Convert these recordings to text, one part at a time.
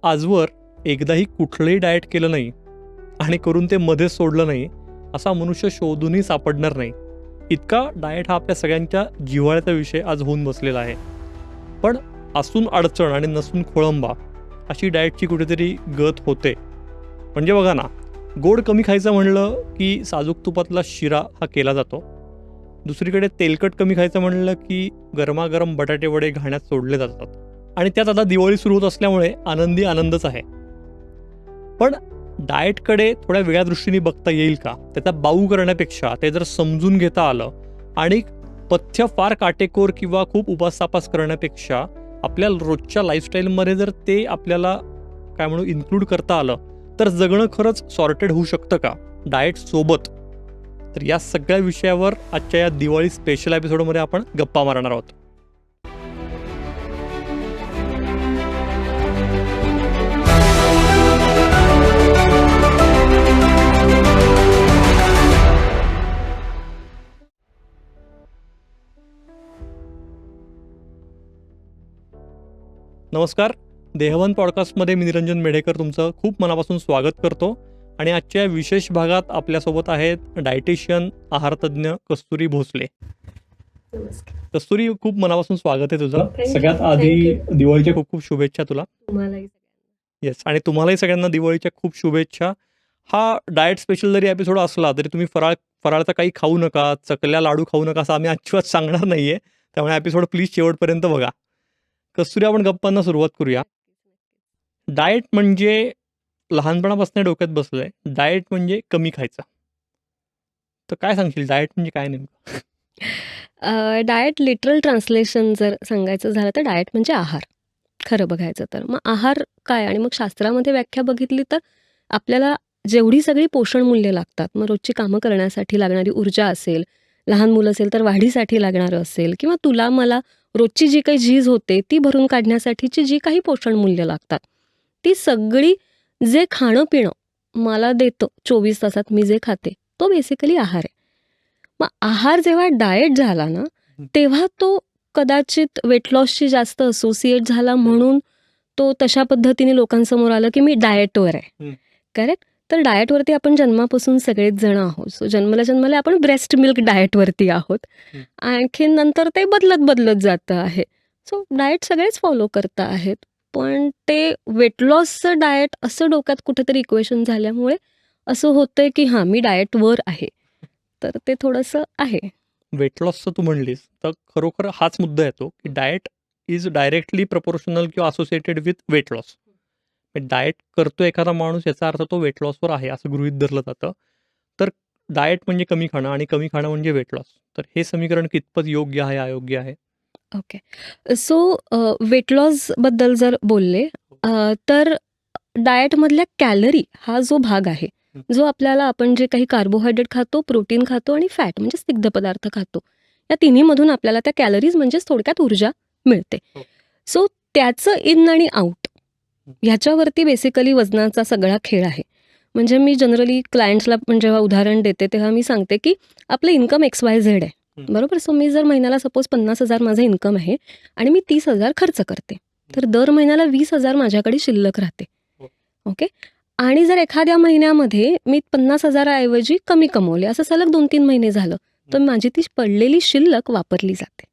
आजवर एकदाही कुठलंही डाएट केलं नाही आणि करून ते मध्येच सोडलं नाही असा मनुष्य शोधूनही सापडणार नाही. इतका डाएट हा आपल्या सगळ्यांच्या जिव्हाळ्याचा विषय आज होऊन बसलेला आहे. पण असून अडचण आणि नसून खोळंबा अशी डाएटची कुठेतरी गत होते. म्हणजे बघा ना, गोड कमी खायचं म्हणलं की साजूक तुपातला शिरा हा केला जातो. दुसरीकडे तेलकट कमी खायचं म्हणलं की गरमागरम बटाटे वडे घाण्यात सोडले जातात. आणि त्यात आता दिवाळी सुरू होत असल्यामुळे आनंदी आनंदच आहे. पण डाएटकडे थोड्या वेगळ्या दृष्टीने बघता येईल का? त्याचा बाऊ करण्यापेक्षा ते जर समजून घेता आलं आणि पथ्य फार काटेकोर किंवा खूप उपास-तापास करण्यापेक्षा आपल्या रोजच्या लाईफस्टाईलमध्ये जर ते आपल्याला काय म्हणू इन्क्लूड करता आलं तर जगणं खरंच सॉर्टेड होऊ शकतं का डाएट सोबत? तर या सगळ्या विषयावर आजच्या या दिवाळी स्पेशल एपिसोडमध्ये आपण गप्पा मारणार आहोत. नमस्कार. देहवन पॉडकास्टमध्ये मी निरंजन मेढेकर तुमचं खूप मनापासून स्वागत करतो. आणि आजच्या विशेष भागात आपल्यासोबत आहेत डायटिशियन आहारतज्ञ कस्तुरी भोसले. कस्तुरी, खूप मनापासून स्वागत आहे तुझं. सगळ्यात आधी दिवाळीच्या खूप खूप शुभेच्छा तुला. येस, आणि तुम्हालाही सगळ्यांना दिवाळीच्या खूप शुभेच्छा. हा डाएट स्पेशल जरी एपिसोड असला तरी तुम्ही फराळचा काही खाऊ नका, चकल्या लाडू खाऊ नका असं आम्ही अजिबात सांगणार नाहीये. त्यामुळे एपिसोड प्लीज शेवटपर्यंत बघा. कस्तुरी, आपण गप्पांना सुरुवात करूया. डाएट म्हणजे लहानपणापासून डोक्यात बसलंय, डाएट म्हणजे कमी खायचं. तर काय सांगशील, डाएट म्हणजे काय नेमकं? डाएट लिटरल ट्रान्सलेशन जर सांगायचं झालं तर डाएट म्हणजे आहार, खरं बघायचं तर. मग आहार काय आणि मग शास्त्रामध्ये व्याख्या बघितली तर आपल्याला जेवढी सगळी पोषण मूल्य लागतात, मग रोजची कामं करण्यासाठी लागणारी ऊर्जा असेल, लहान मुलं असेल तर वाढीसाठी लागणारं असेल, किंवा तुला मला रोजची जी काही झीज होते ती भरून काढण्यासाठीची जी काही पोषण मूल्य लागतात, ती सगळी जे खाणं पिणं मला देतं 24 तासात मी जे खाते, तो बेसिकली आहार आहे. मग आहार जेव्हा डाएट झाला ना, तेव्हा तो कदाचित वेट लॉसशी जास्त असोसिएट झाला म्हणून तो तशा पद्धतीने लोकांसमोर आलं की मी डाएटवर आहे. करेक्ट? तर डाएटवरती आपण जन्मापासून सगळेच जण आहोत. सो जन्मल्या आपण ब्रेस्ट मिल्क डाएटवरती आहोत. आणखीन नंतर ते बदलत जातं आहे. सो डाएट सगळेच फॉलो करता आहेत. पण ते वेट लॉसचं डाएट असं डोक्यात कुठेतरी इक्वेशन झाल्यामुळे असं होतंय की हां, मी डाएटवर आहे. तर ते थोडंसं आहे. वेट लॉसचं तू म्हणलीस तर खरोखर हाच मुद्दा येतो की डाएट इज डायरेक्टली प्रपोर्शनल किंवा associated with weight loss. Diet करतो एखादा माणूस याचा अर्थ तो वेट लॉसवर आहे असं गृहीत धरलं जातं. तर डाएट म्हणजे कमी खाणं आणि कमी खाणं म्हणजे वेट लॉस. तर हे समीकरण कितपत योग्य आहे, अयोग्य आहे? ओके. सो वेट लॉसबद्दल जर बोलले तर डाएटमधल्या कॅलरी हा जो भाग आहे, जो आपल्याला आपण जे काही कार्बोहायड्रेट खातो, प्रोटीन खातो आणि फॅट म्हणजे स्निग्ध पदार्थ खातो, या तिन्हीमधून आपल्याला त्या कॅलरीज म्हणजेच थोडक्यात ऊर्जा मिळते. सो त्याचं इन आणि आउट ह्याच्यावरती बेसिकली वजनाचा सगळा खेळ आहे. म्हणजे मी जनरली क्लायंट्सला पण जेव्हा उदाहरण देते तेव्हा मी सांगते की आपलं इन्कम XYZ आहे, बरोबर. सो मी जर महिन्याला सपोज 50,000 माझं इन्कम आहे आणि मी 30,000 खर्च करते, तर दर महिन्याला 20,000 माझ्याकडे शिल्लक राहते. ओके. आणि जर एखाद्या महिन्यामध्ये मी 50,000 ऐवजी कमी कमवले, असं सलग 2-3 महिने झालं, तर माझी ती पडलेली शिल्लक वापरली जाते,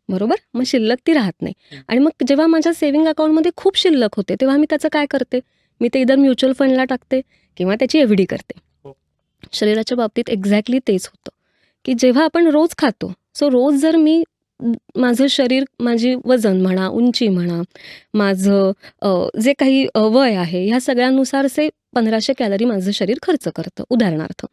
बरोबर. मग शिल्लक ती राहत नाही. आणि मग जेव्हा माझ्या सेव्हिंग अकाउंटमध्ये खूप शिल्लक होते तेव्हा मी त्याचं काय करते, मी ते इधर म्युच्युअल फंडला टाकते किंवा त्याची FD करते. शरीराच्या बाबतीत एक्झॅक्टली तेच होतं की जेव्हा आपण रोज खातो, सो रोज जर मी माझं शरीर, माझी वजन म्हणा, उंची म्हणा, माझं जे काही वय आहे, ह्या सगळ्यानुसार 1500 कॅलरी माझं शरीर खर्च करतं उदाहरणार्थ.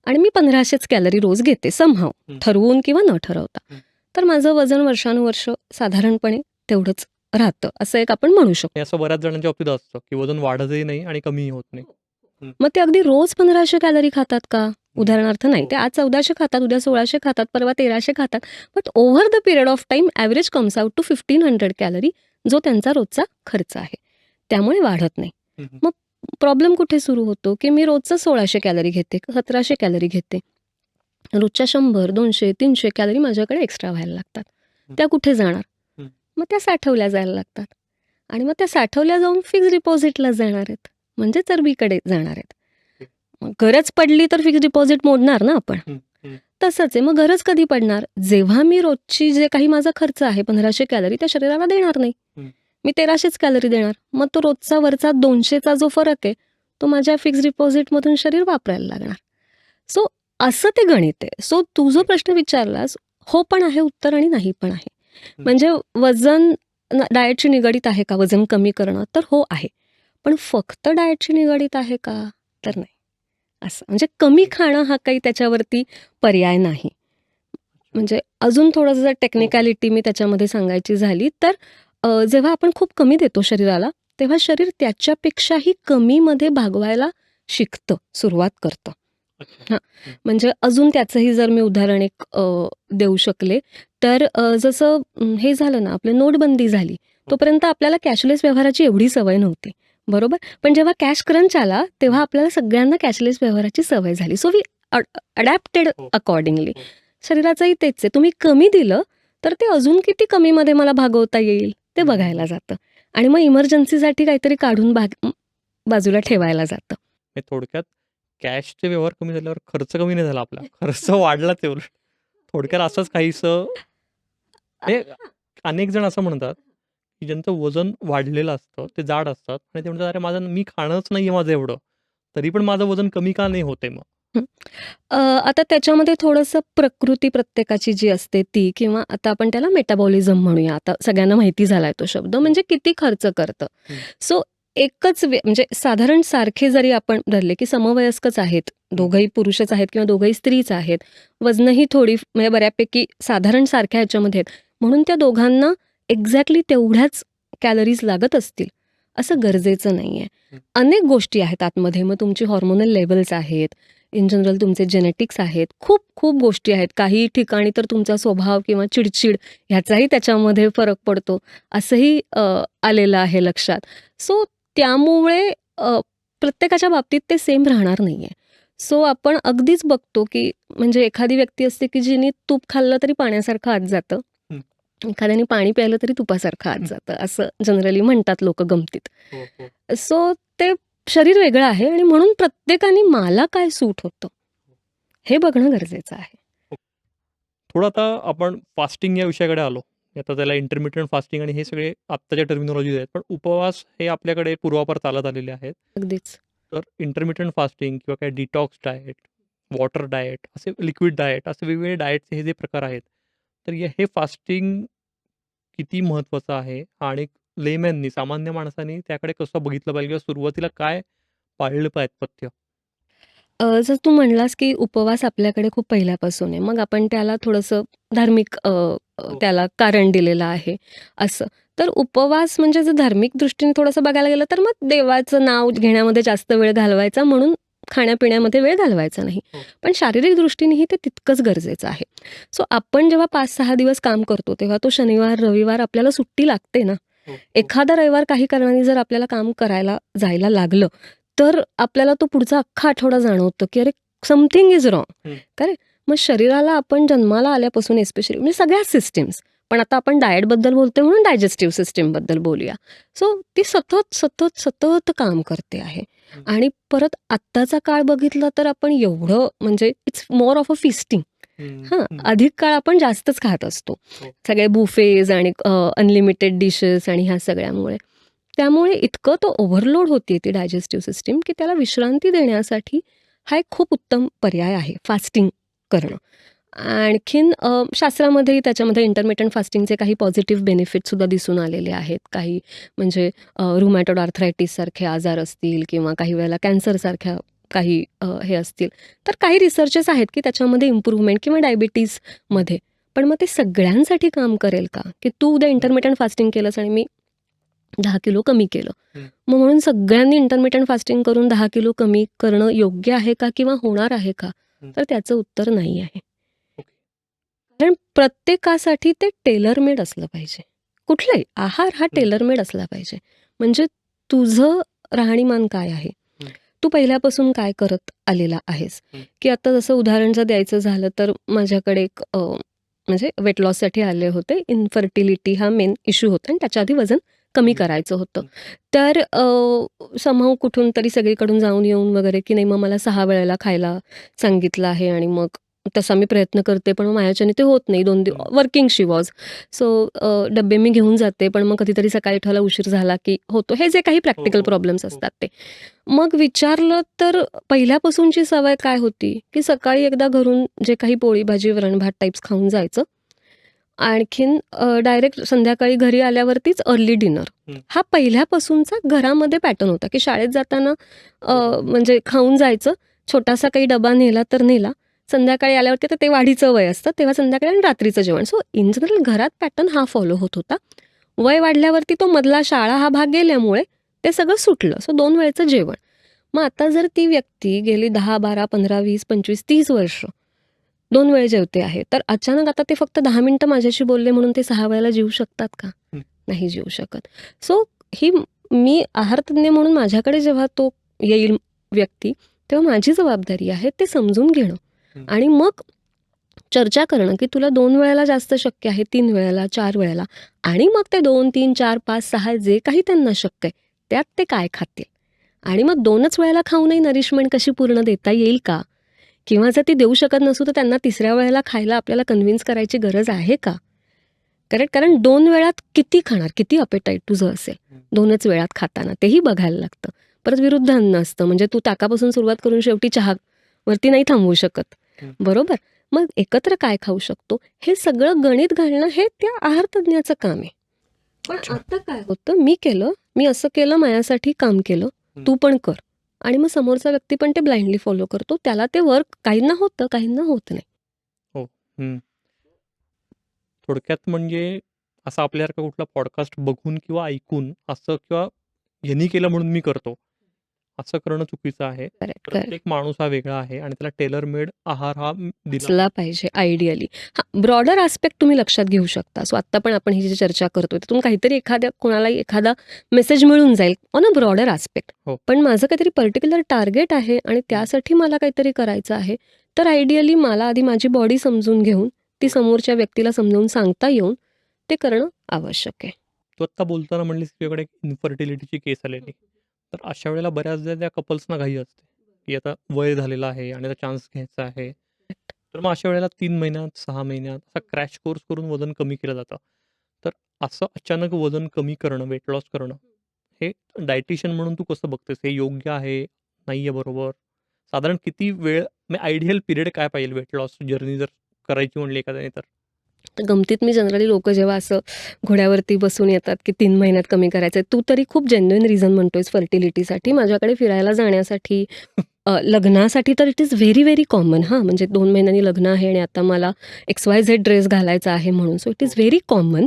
आणि मी 1500च कॅलरी रोज घेते समहाव, ठरवून किंवा न ठरवता. तर माझं वजन वर्षानुवर्ष साधारणपणे तेवढंच राहतं, असं एक आपण म्हणू शकतो. असं बऱ्याच जणांच्या बाबतीत असतं की वजन वाढतही नाही आणि कमीही होत नाही. मग ते अगदी रोज 1500 कॅलरी खातात का? उदाहरणार्थ नाही. ते आज 1400 खातात, उद्या 1600 खातात, परवा 1300 खातात. But over the period of time average comes out to 1500 calorie, जो त्यांचा रोजचा खर्च आहे. त्यामुळे वाढत नाही. मग प्रॉब्लेम कुठे सुरू होतो की मी रोजचं 1600 कॅलरी घेते, 1700 कॅलरी घेते. रोजच्या 100, 200, 300 कॅलरी माझ्याकडे एक्स्ट्रा व्हायला लागतात. त्या कुठे जाणार? मग त्या साठवल्या जायला लागतात. आणि मग त्या साठवल्या जाऊन फिक्स डिपॉझिटला जाणार आहेत. म्हणजे चरबीकडे जाणार आहेत. मग गरज पडली तर फिक्स डिपॉझिट मोडणार ना आपण. हं, हं. तसंच आहे. मग गरज कधी पडणार? जेव्हा मी रोजची जे काही माझा खर्च आहे 1500 कॅलरी त्या शरीराला देणार नाही. हं. मी 1300च कॅलरी देणार. मग तो रोजचा वरचा 200चा जो फरक आहे, तो माझ्या फिक्स डिपॉझिटमधून शरीर वापरायला लागणार. सो असं ते गणित आहे. सो तू जो प्रश्न विचारलास, हो पण आहे उत्तर आणि नाही पण आहे. म्हणजे वजन डाएटशी निगडीत आहे का वजन कमी करणं? तर हो आहे. पण फक्त डाएटशी निगडीत आहे का? तर नाही. असं म्हणजे कमी खाणं हा काही त्याच्यावरती पर्याय नाही. म्हणजे अजून थोडंसं जर टेक्निकॅलिटी मी त्याच्यामध्ये सांगायची झाली तर जेव्हा आपण खूप कमी देतो शरीराला, तेव्हा शरीर त्याच्यापेक्षाही कमीमध्ये भागवायला शिकतं, सुरुवात करतं. अच्छा. हां, म्हणजे अजून त्याचंही जर मी उदाहरण एक देऊ शकले, तर जसं हे झालं ना, आपली नोटबंदी झाली, तोपर्यंत आपल्याला कॅशलेस व्यवहाराची एवढी सवय नव्हती, बरोबर? पण जेव्हा कॅश क्रंच आला, तेव्हा आपल्याला सगळ्यांना कॅशलेस व्यवहाराची सवय झाली. सो वी अडॅप्टेड हो. अकॉर्डिंगली. हो. शरीराचंही तेच आहे. तुम्ही कमी दिलं, तर ते अजून किती कमीमध्ये मला भागवता येईल, ते हं, बघायला हं. जातं. आणि मग इमर्जन्सीसाठी काहीतरी काढून बाजूला ठेवायला जातं. म्हणजे थोडक्यात कॅशचे व्यवहार कमी झाल्यावर खर्च कमी नाही झाला आपला. खर्च वाढलाच आहे उलट. थोडक्यात असंच काहीसं म्हणजे अनेक जण असं म्हणतात, की ज्यांचं वजन वाढलेलं असतं, ते जाड असतात आणि ते म्हणतात, "अरे माझं मी खाणंच नाहीये माझं एवढं, तरी पण माझं वजन कमी का नाही होत मग?" हं. आता त्याच्यामध्ये थोडंसं प्रकृती प्रत्येकाची जी असते ती किंवा आता आपण त्याला मेटाबॉलिझम म्हणूया. आता सगळ्यांना माहिती झालाय तो शब्द. म्हणजे किती खर्च करतं. हं. सो एकच म्हणजे साधारण सारखे जरी आपण धरले, की समवयस्कच आहेत, दोघंही पुरुषच आहेत किंवा दोघंही स्त्रीच आहेत. वजनही थोडी म्हणजे बऱ्यापैकी साधारण सारख्या ह्याच्यामध्ये आहेत. म्हणून त्या दोघांना एक्झॅक्टली तेवढ्याच कॅलरीज लागत असतील, असं गरजेचं नाहीये. हं. अनेक गोष्टी आहेत आतमध्ये. मग तुमची हॉर्मोनल लेव्हल्स आहेत. इन जनरल तुमचे जेनेटिक्स आहेत. खूप खूप गोष्टी आहेत. काही ठिकाणी तर तुमचा स्वभाव किंवा चिडचिड ह्याचाही त्याच्यामध्ये फरक पडतो. असंही आलेलं आहे लक्षात. सो त्यामुळे प्रत्येकाच्या बाबतीत ते सेम राहणार नाहीये. सो आपण अगदीच बघतो, की म्हणजे एखादी व्यक्ती असते, की जिने तूप खाल्लं तरी पाण्यासारखं आत जातं. हं. एखाद्याने पाणी प्यायलं तरी तुपासारखं आत जातं. असं जनरली म्हणतात लोकं गमतीत. हो, हो. सो ते शरीर वेगळं आहे आणि म्हणून प्रत्येकाने मला काय सूट होतं, हे बघणं गरजेचं आहे. थोडं आता आपण फास्टिंग या विषयाकडे आलो. आता त्याला इंटरमिटेंट फास्टिंग आणि हे सगळे आत्ताच्या टर्मिनॉलॉजीज आहेत. पण उपवास हे आपल्याकडे पूर्वापार चालत आलेले आहेत. अगदीच. तर इंटरमिटेंट फास्टिंग किंवा काय डिटॉक्स डाएट, वॉटर डाएट, असे लिक्विड डाएट असे वेगवेगळे डाएटचे हे जे प्रकार आहेत. तर हे फास्टिंग किती महत्त्वाचं आहे आणि लेमॅननी, सामान्य माणसाने त्याकडे कसं बघितलं पाहिजे किंवा सुरुवातीला काय पाळलं पाहिजे पथ्य? जर तू म्हणलास, की उपवास आपल्याकडे खूप पहिल्यापासून आहे. मग आपण त्याला थोडंसं धार्मिक हो. त्याला कारण दिलेलं आहे, असं. तर उपवास म्हणजे जर धार्मिक दृष्टीने थोडंसं बघायला गेलं, तर मग देवाचं नाव घेण्यामध्ये जास्त वेळ घालवायचा म्हणून खाण्यापिण्यामध्ये वेळ घालवायचा नाही. हो. पण शारीरिक दृष्टीनेही ते तितकंच गरजेचं आहे. सो आपण जेव्हा 5-6 दिवस काम करतो, तेव्हा तो शनिवार, रविवार आपल्याला सुट्टी लागते ना. हो, हो. एखादा रविवार काही कारणाने जर आपल्याला काम करायला जायला लागलं, तर आपल्याला तो पुढचा अख्खा आठवडा जाणवतं, की अरे समथिंग इज रॉंग. हं. करेक्ट? मग शरीराला आपण जन्माला आल्यापासून एस्पेशली म्हणजे सगळ्याच सिस्टम्स, पण आता आपण डाएटबद्दल बोलतोय म्हणून डायजेस्टिव्ह सिस्टमबद्दल बोलूया. सो ती सतत, सतत, सतत काम करते आहे. हं. आणि परत आत्ताचा काळ बघितला तर आपण एवढं म्हणजे it's more of a fisting. हं, हां, हं. अधिक काळ आपण जास्तच खात असतो. हो. सगळे बुफेज आणि अनलिमिटेड डिशेस आणि ह्या सगळ्यामुळे. त्यामुळे इतकं तो ओव्हरलोड होते ती डायजेस्टिव्ह सिस्टम, की त्याला विश्रांती देण्यासाठी हा एक खूप उत्तम पर्याय आहे फास्टिंग करणं. आणखीन शास्त्रामध्येही त्याच्यामध्ये इंटरमिटंट फास्टिंगचे काही पॉझिटिव्ह बेनिफिटसुद्धा दिसून आलेले आहेत. काही म्हणजे रुमॅटॉइड आर्थरायटिससारखे आजार असतील किंवा काही वेळेला कॅन्सरसारख्या काही हे असतील. तर काही रिसर्चेस आहेत, की त्याच्यामध्ये इम्प्रूव्हमेंट किंवा डायबिटीजमध्ये. पण मग ते सगळ्यांसाठी काम करेल का? की तू उद्या इंटरमिटंट फास्टिंग केलंस आणि मी 10 किलो कमी केलं. हं. मग म्हणून सगळ्यांनी इंटरमिटंट फास्टिंग करून 10 किलो कमी करणं योग्य आहे का किंवा होणार आहे का? हं. तर त्याचं उत्तर नाही आहे. ओके. कारण प्रत्येकासाठी ते टेलर मेड असलं पाहिजे. कुठलाही आहार हा हं. टेलर मेड असला पाहिजे. म्हणजे तुझं राहणीमान काय आहे? हं. तू पहिल्यापासून काय करत आलेला आहेस? हं. की आता जसं उदाहरण जर द्यायचं झालं तर माझ्याकडे एक म्हणजे वेट लॉससाठी आले होते. इन्फर्टिलिटी हा मेन इश्यू होता आणि त्याच्या आधी वजन कमी हं. करायचं होतं. हं. तर समहाऊ कुठून तरी सगळीकडून जाऊन येऊन वगैरे, की नाही मग मला 6 वेळेला खायला सांगितलं आहे आणि मग तसा मी प्रयत्न करते, पण मग माझ्याच्याने ते होत नाही. 2 हं. Working she was. सो डब्बे मी घेऊन जाते, पण मग कधीतरी सकाळी उठायला उशीर झाला, की होतो. हे जे काही हो, प्रॅक्टिकल हो, प्रॉब्लेम्स हो. असतात ते. मग विचारलं तर पहिल्यापासूनची सवय काय होती, की सकाळी एकदा घरून जे काही पोळी भाजी, वरण-भात टाइप्स खाऊन जायचं. आणखीन डायरेक्ट संध्याकाळी घरी आल्यावरतीच अर्ली डिनर. हं. हा पहिल्यापासूनचा घरामध्ये पॅटर्न होता, की शाळेत जाताना हो, हो. म्हणजे खाऊन जायचं. छोटासा काही डबा नेला तर नेला. संध्याकाळी आल्यावरती तर ते वाढीचं वय असतं, तेव्हा संध्याकाळी आणि रात्रीचं जेवण. सो इन जनरल घरात पॅटर्न हा फॉलो होत होता. वय वाढल्यावरती तो मधला शाळा हा भाग गेल्यामुळे ते सगळं सुटलं. सो 2 वेळचं जेवण. मग आता जर ती व्यक्ती गेली 10, 12, 15, 20, 25, 30 वर्ष 2 वेळ जेवते आहे. तर अचानक आता ते फक्त 10 मिनिटं माझ्याशी बोलले म्हणून ते 6 वेळेला जेवू शकतात का? हं. नाही जेवू शकत. सो ही मी आहारतज्ञ म्हणून माझ्याकडे जेव्हा तो येईल व्यक्ती, तेव्हा माझी जबाबदारी आहे ते समजून घेणं हं. आणि मग चर्चा करणं, की तुला 2 वेळेला जास्त शक्य आहे, 3 वेळेला, 4 वेळेला आणि मग ते 2, 3, 4, 5, 6 जे काही त्यांना शक्य आहे, त्यात ते काय खातील आणि मग 2च वेळेला खाऊनही नरिशमेंट कशी पूर्ण देता येईल का? किंवा जर ती देऊ शकत नसू, तर त्यांना 3ऱ्या वेळेला खायला आपल्याला कन्व्हिन्स करायची गरज आहे का? कारण 2 वेळात किती खाणार? किती अपेटाईट तुझं असेल? हं. 2च वेळात खाताना तेही बघायला लागतं. परत विरुद्ध अन्न असतं म्हणजे तू ताकापासून सुरुवात करून शेवटी चहावरती नाही थांबवू शकत. हं. बरोबर? मग एकत्र काय खाऊ शकतो? हे सगळं गणित घालणं हे त्या आहारतज्ञाचं काम आहे. पण अच्छा. आता काय होतं, मी असं केलं, माझ्यासाठी काम केलं, हं. तू पण कर आणि मग समोरचा व्यक्ती पण ते ब्लाइंडली फॉलो करतो. त्याला ते वर्क काहींना होतं, काहींना होत नाही. हो. हं. थोडक्यात म्हणजे असा आपल्यासारखा कुठला पॉडकास्ट बघून किंवा ऐकून असं किंवा ह्यांनी केलं म्हणून मी करतो, असं करणं चुकीचं आहे. Correct, correct. प्रत्येक माणूस हा वेगळा आहे आणि त्याला टेलर मेड आहार हा दिला असला पाहिजे आयडियली. हां, ब्रॉडर ॲस्पेक्ट तुम्ही लक्षात घेऊ शकता. सो आत्ता पण आपण ही जी चर्चा करतोय, त्यातून काहीतरी कोणालाही एखादा मेसेज मिळून जाईल ऑन अ ब्रॉडर ॲस्पेक्ट. हो. पण माझं काहीतरी पर्टिक्युलर टार्गेट आहे आणि त्यासाठी मला काहीतरी करायचं आहे, तर आयडियली मला आधी माझी बॉडी समजून घेऊन, ती हो. समोरच्या व्यक्तीला समजावून सांगता येऊन, ते करणं आवश्यक आहे. तू आत्ता बोलताना म्हणलीस तुझ्याकडे एक इन्फर्टिलिटीची केस आलेली. तर अशा वेळेला बऱ्याचदा त्या कपल्सना घाई असते, की आता वय झालेलं आहे आणि आता चान्स घ्यायचा आहे. तर मग अशा वेळेला 3 महिन्यात, 6 महिन्यात असा क्रॅश कोर्स करून वजन कमी केलं जातं. तर असं अचानक वजन कमी करणं, वेट लॉस करणं, हे डायटिशियन म्हणून तू कसं बघतेस? हे योग्य आहे, नाही आहे बरोबर? साधारण किती वेळ म्हणजे आयडियल पिरियड काय पाहिजे वेट लॉस जर्नी जर करायची म्हणली एखाद्याने तर? तर गमतीत मी जनरली लोकं जेव्हा असं घोड्यावरती बसून येतात, की 3 महिन्यात कमी करायचं आहे. तू तरी खूप जेन्युइन रिझन म्हणतोयस फर्टिलिटीसाठी. हो. माझ्याकडे फिरायला जाण्यासाठी, लग्नासाठी तर it is very, very common हां. म्हणजे 2 महिन्यांनी लग्न आहे आणि आता मला XYZ ड्रेस घालायचा आहे म्हणून. सो इट इज हो. Very common.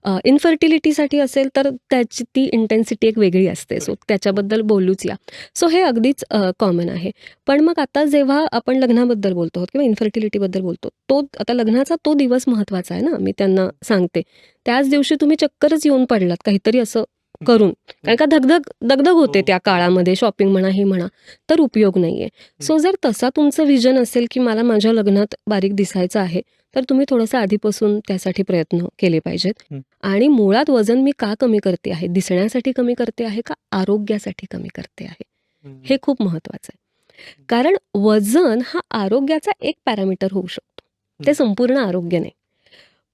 हं. इन्फर्टिलिटीसाठी असेल तर त्याची ती इंटेन्सिटी एक वेगळी असते. So correct. हो. त्याच्याबद्दल बोलूच या. सो हे अगदीच कॉमन आहे. पण मग आता जेव्हा आपण लग्नाबद्दल बोलतो आहोत किंवा इन्फर्टिलिटीबद्दल बोलतो, तो आता लग्नाचा तो दिवस महत्त्वाचा आहे ना, मी त्यांना सांगते. त्याच दिवशी तुम्ही चक्करच येऊन पडलात काहीतरी असं हं. करून. कारण का दगदग होते हो. त्या काळामध्ये शॉपिंग म्हणा, हे म्हणा, तर उपयोग नाहीये. हं. सो जर तसा तुमचं व्हिजन असेल, की मला माझ्या लग्नात बारीक दिसायचं आहे, तर तुम्ही थोडंसं आधीपासून त्यासाठी प्रयत्न केले पाहिजेत. हं. आणि मुळात वजन मी का कमी करते आहे? दिसण्यासाठी कमी करते आहे का आरोग्यासाठी कमी करते आहे? हं. हे खूप महत्त्वाचं आहे. कारण वजन हा आरोग्याचा एक पॅरामीटर होऊ शकतो. ते हं. संपूर्ण आरोग्य नाही.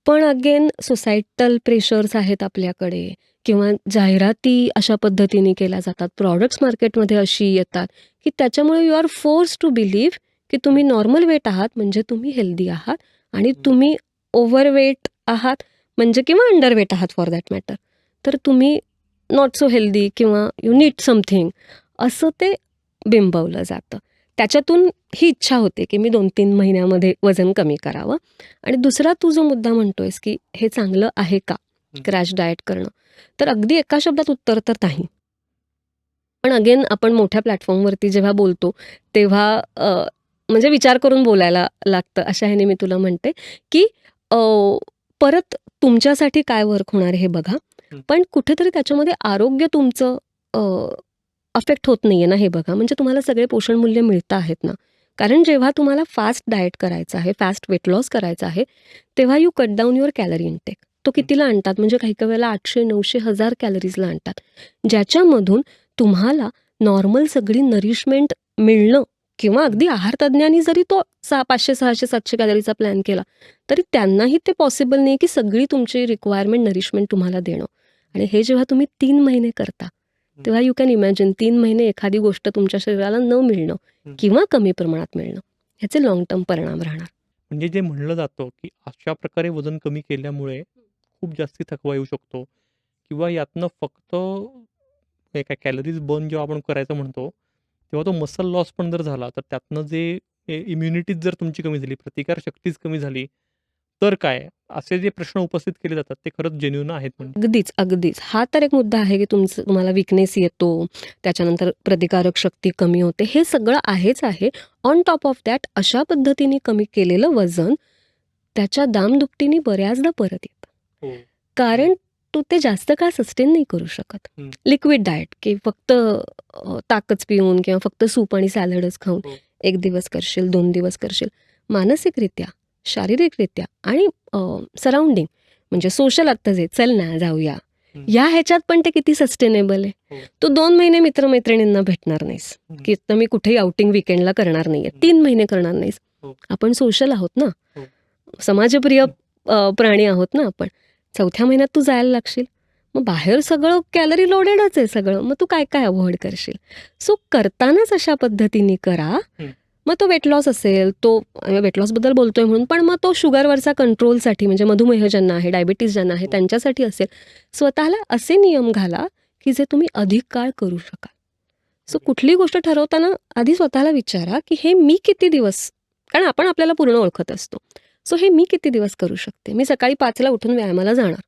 पण अगेन सोसायटल प्रेशर्स आहेत आपल्याकडे किंवा जाहिराती अशा पद्धतीने केल्या जातात. प्रॉडक्ट्स मार्केटमध्ये अशी येतात, की त्याच्यामुळे you are forced to believe की तुम्ही नॉर्मल वेट आहात म्हणजे तुम्ही हेल्दी आहात आणि हं. तुम्ही ओव्हरवेट आहात म्हणजे किंवा अंडरवेट आहात फॉर दॅट मॅटर. तर तुम्ही नॉट सो हेल्दी किंवा यू नीड समथिंग असं ते बिंबवलं जातं. त्याच्यातून ही इच्छा होते, की मी 2-3 महिन्यामध्ये वजन कमी करावं. आणि दुसरा तू जो मुद्दा म्हणतोयस, की हे चांगलं आहे का हं. क्रॅश डाएट करणं? तर अगदी एका शब्दात उत्तर तर नाही. पण अगेन आपण मोठ्या प्लॅटफॉर्मवरती जेव्हा बोलतो, तेव्हा म्हणजे विचार करून बोलायला लागतं. अशा ह्याने मी तुला म्हणते, की अ, परत तुमच्यासाठी काय वर्क होणार आहे हे बघा. हं. पण कुठेतरी त्याच्यामध्ये आरोग्य तुमचं अफेक्ट होत नाहीये ना हे बघा. म्हणजे तुम्हाला सगळे पोषण मूल्य मिळत आहेत ना. कारण जेव्हा तुम्हाला फास्ट डाएट करायचं आहे, फास्ट वेट लॉस करायचा आहे, तेव्हा you cut down your calorie intake. तो कितीला आणतात म्हणजे काही काही वेळेला 800, 900, 1000 कॅलरीजला आणतात. ज्याच्यामधून तुम्हाला नॉर्मल सगळी नरिशमेंट मिळणं किंवा अगदी आहार तज्ञांनी जरी तो 500, 600, 700 कॅलरीचा प्लॅन केला, तरी त्यांनाही ते पॉसिबल नाही की सगळी तुमची रिक्वायरमेंट, नरिशमेंट तुम्हाला देणं. आणि हे जेव्हा तुम्ही 3 महिने करता, तेव्हा यू कॅन इमॅजिन 3 महिने एखादी गोष्ट तुमच्या शरीराला न मिळणं किंवा कमी प्रमाणात मिळणं, ह्याचे लाँग टर्म परिणाम राहणार. म्हणजे जे म्हणलं जातं, की अशा प्रकारे वजन कमी केल्यामुळे खूप जास्ती थकवा येऊ शकतो किंवा यातनं फक्त हे काय कॅलरीज बर्न जेव्हा आपण करायचं म्हणतो, तेव्हा तो मसल लॉस पण जर झाला, तर त्यातनं जे इम्युनिटीच जर तुमची कमी झाली, प्रतिकारशक्तीच कमी झाली, तर काय? असे जे प्रश्न उपस्थित केले जातात, ते खरंच जेन्युइन आहेत म्हणजे. अगदीच, अगदीच. हा तर एक मुद्दा आहे, की तुम्हाला विकनेस येतो, त्याच्यानंतर प्रतिकारक शक्ती कमी होते. हे सगळं आहेच आहे. ऑन टॉप ऑफ दॅट अशा पद्धतीने कमी केलेलं वजन त्याच्या दामदुपटीने बऱ्याचदा परत येतं. कारण तू ते जास्त काळ सस्टेन नाही करू शकत. लिक्विड डाएट, की फक्त ताकच पिऊन किंवा फक्त सूप आणि सॅलडच खाऊन 1 दिवस करशील, 2 दिवस करशील. मानसिकरित्या, शारीरिकरित्या आणि सराउंडिंग म्हणजे सोशल आत्ता जे चल ना जाऊया, या ह्याच्यात पण ते किती सस्टेनेबल आहे. तू 2 महिने मित्रमैत्रिणींना भेटणार नाहीस, की तर मी कुठेही आउटिंग विकेंडला करणार नाहीये. 3 महिने करणार नाहीस. आपण सोशल आहोत ना, समाजप्रिय प्राणी आहोत ना आपण. 4थ्या महिन्यात तू जायला लागशील. मग बाहेर सगळं कॅलरी लोडेडच आहे सगळं. मग तू काय काय अव्हॉइड करशील? सो करतानाच अशा पद्धतीने करा. मग तो वेट लॉस असेल, तो वेट लॉसबद्दल बोलतोय म्हणून, पण मग तो शुगरवरचा कंट्रोलसाठी म्हणजे मधुमेह ज्यांना आहे, डायबिटीज ज्यांना आहे, त्यांच्यासाठी असेल. स्वतःला असे नियम घाला, की जे तुम्ही अधिक काळ करू शकाल. सो कुठली गोष्ट ठरवताना आधी स्वतःला विचारा, की हे मी किती दिवस, कारण आपण आपल्याला पूर्ण ओळखत असतो. सो हे मी किती दिवस करू शकते. मी सकाळी 5ला उठून व्यायामाला जाणार.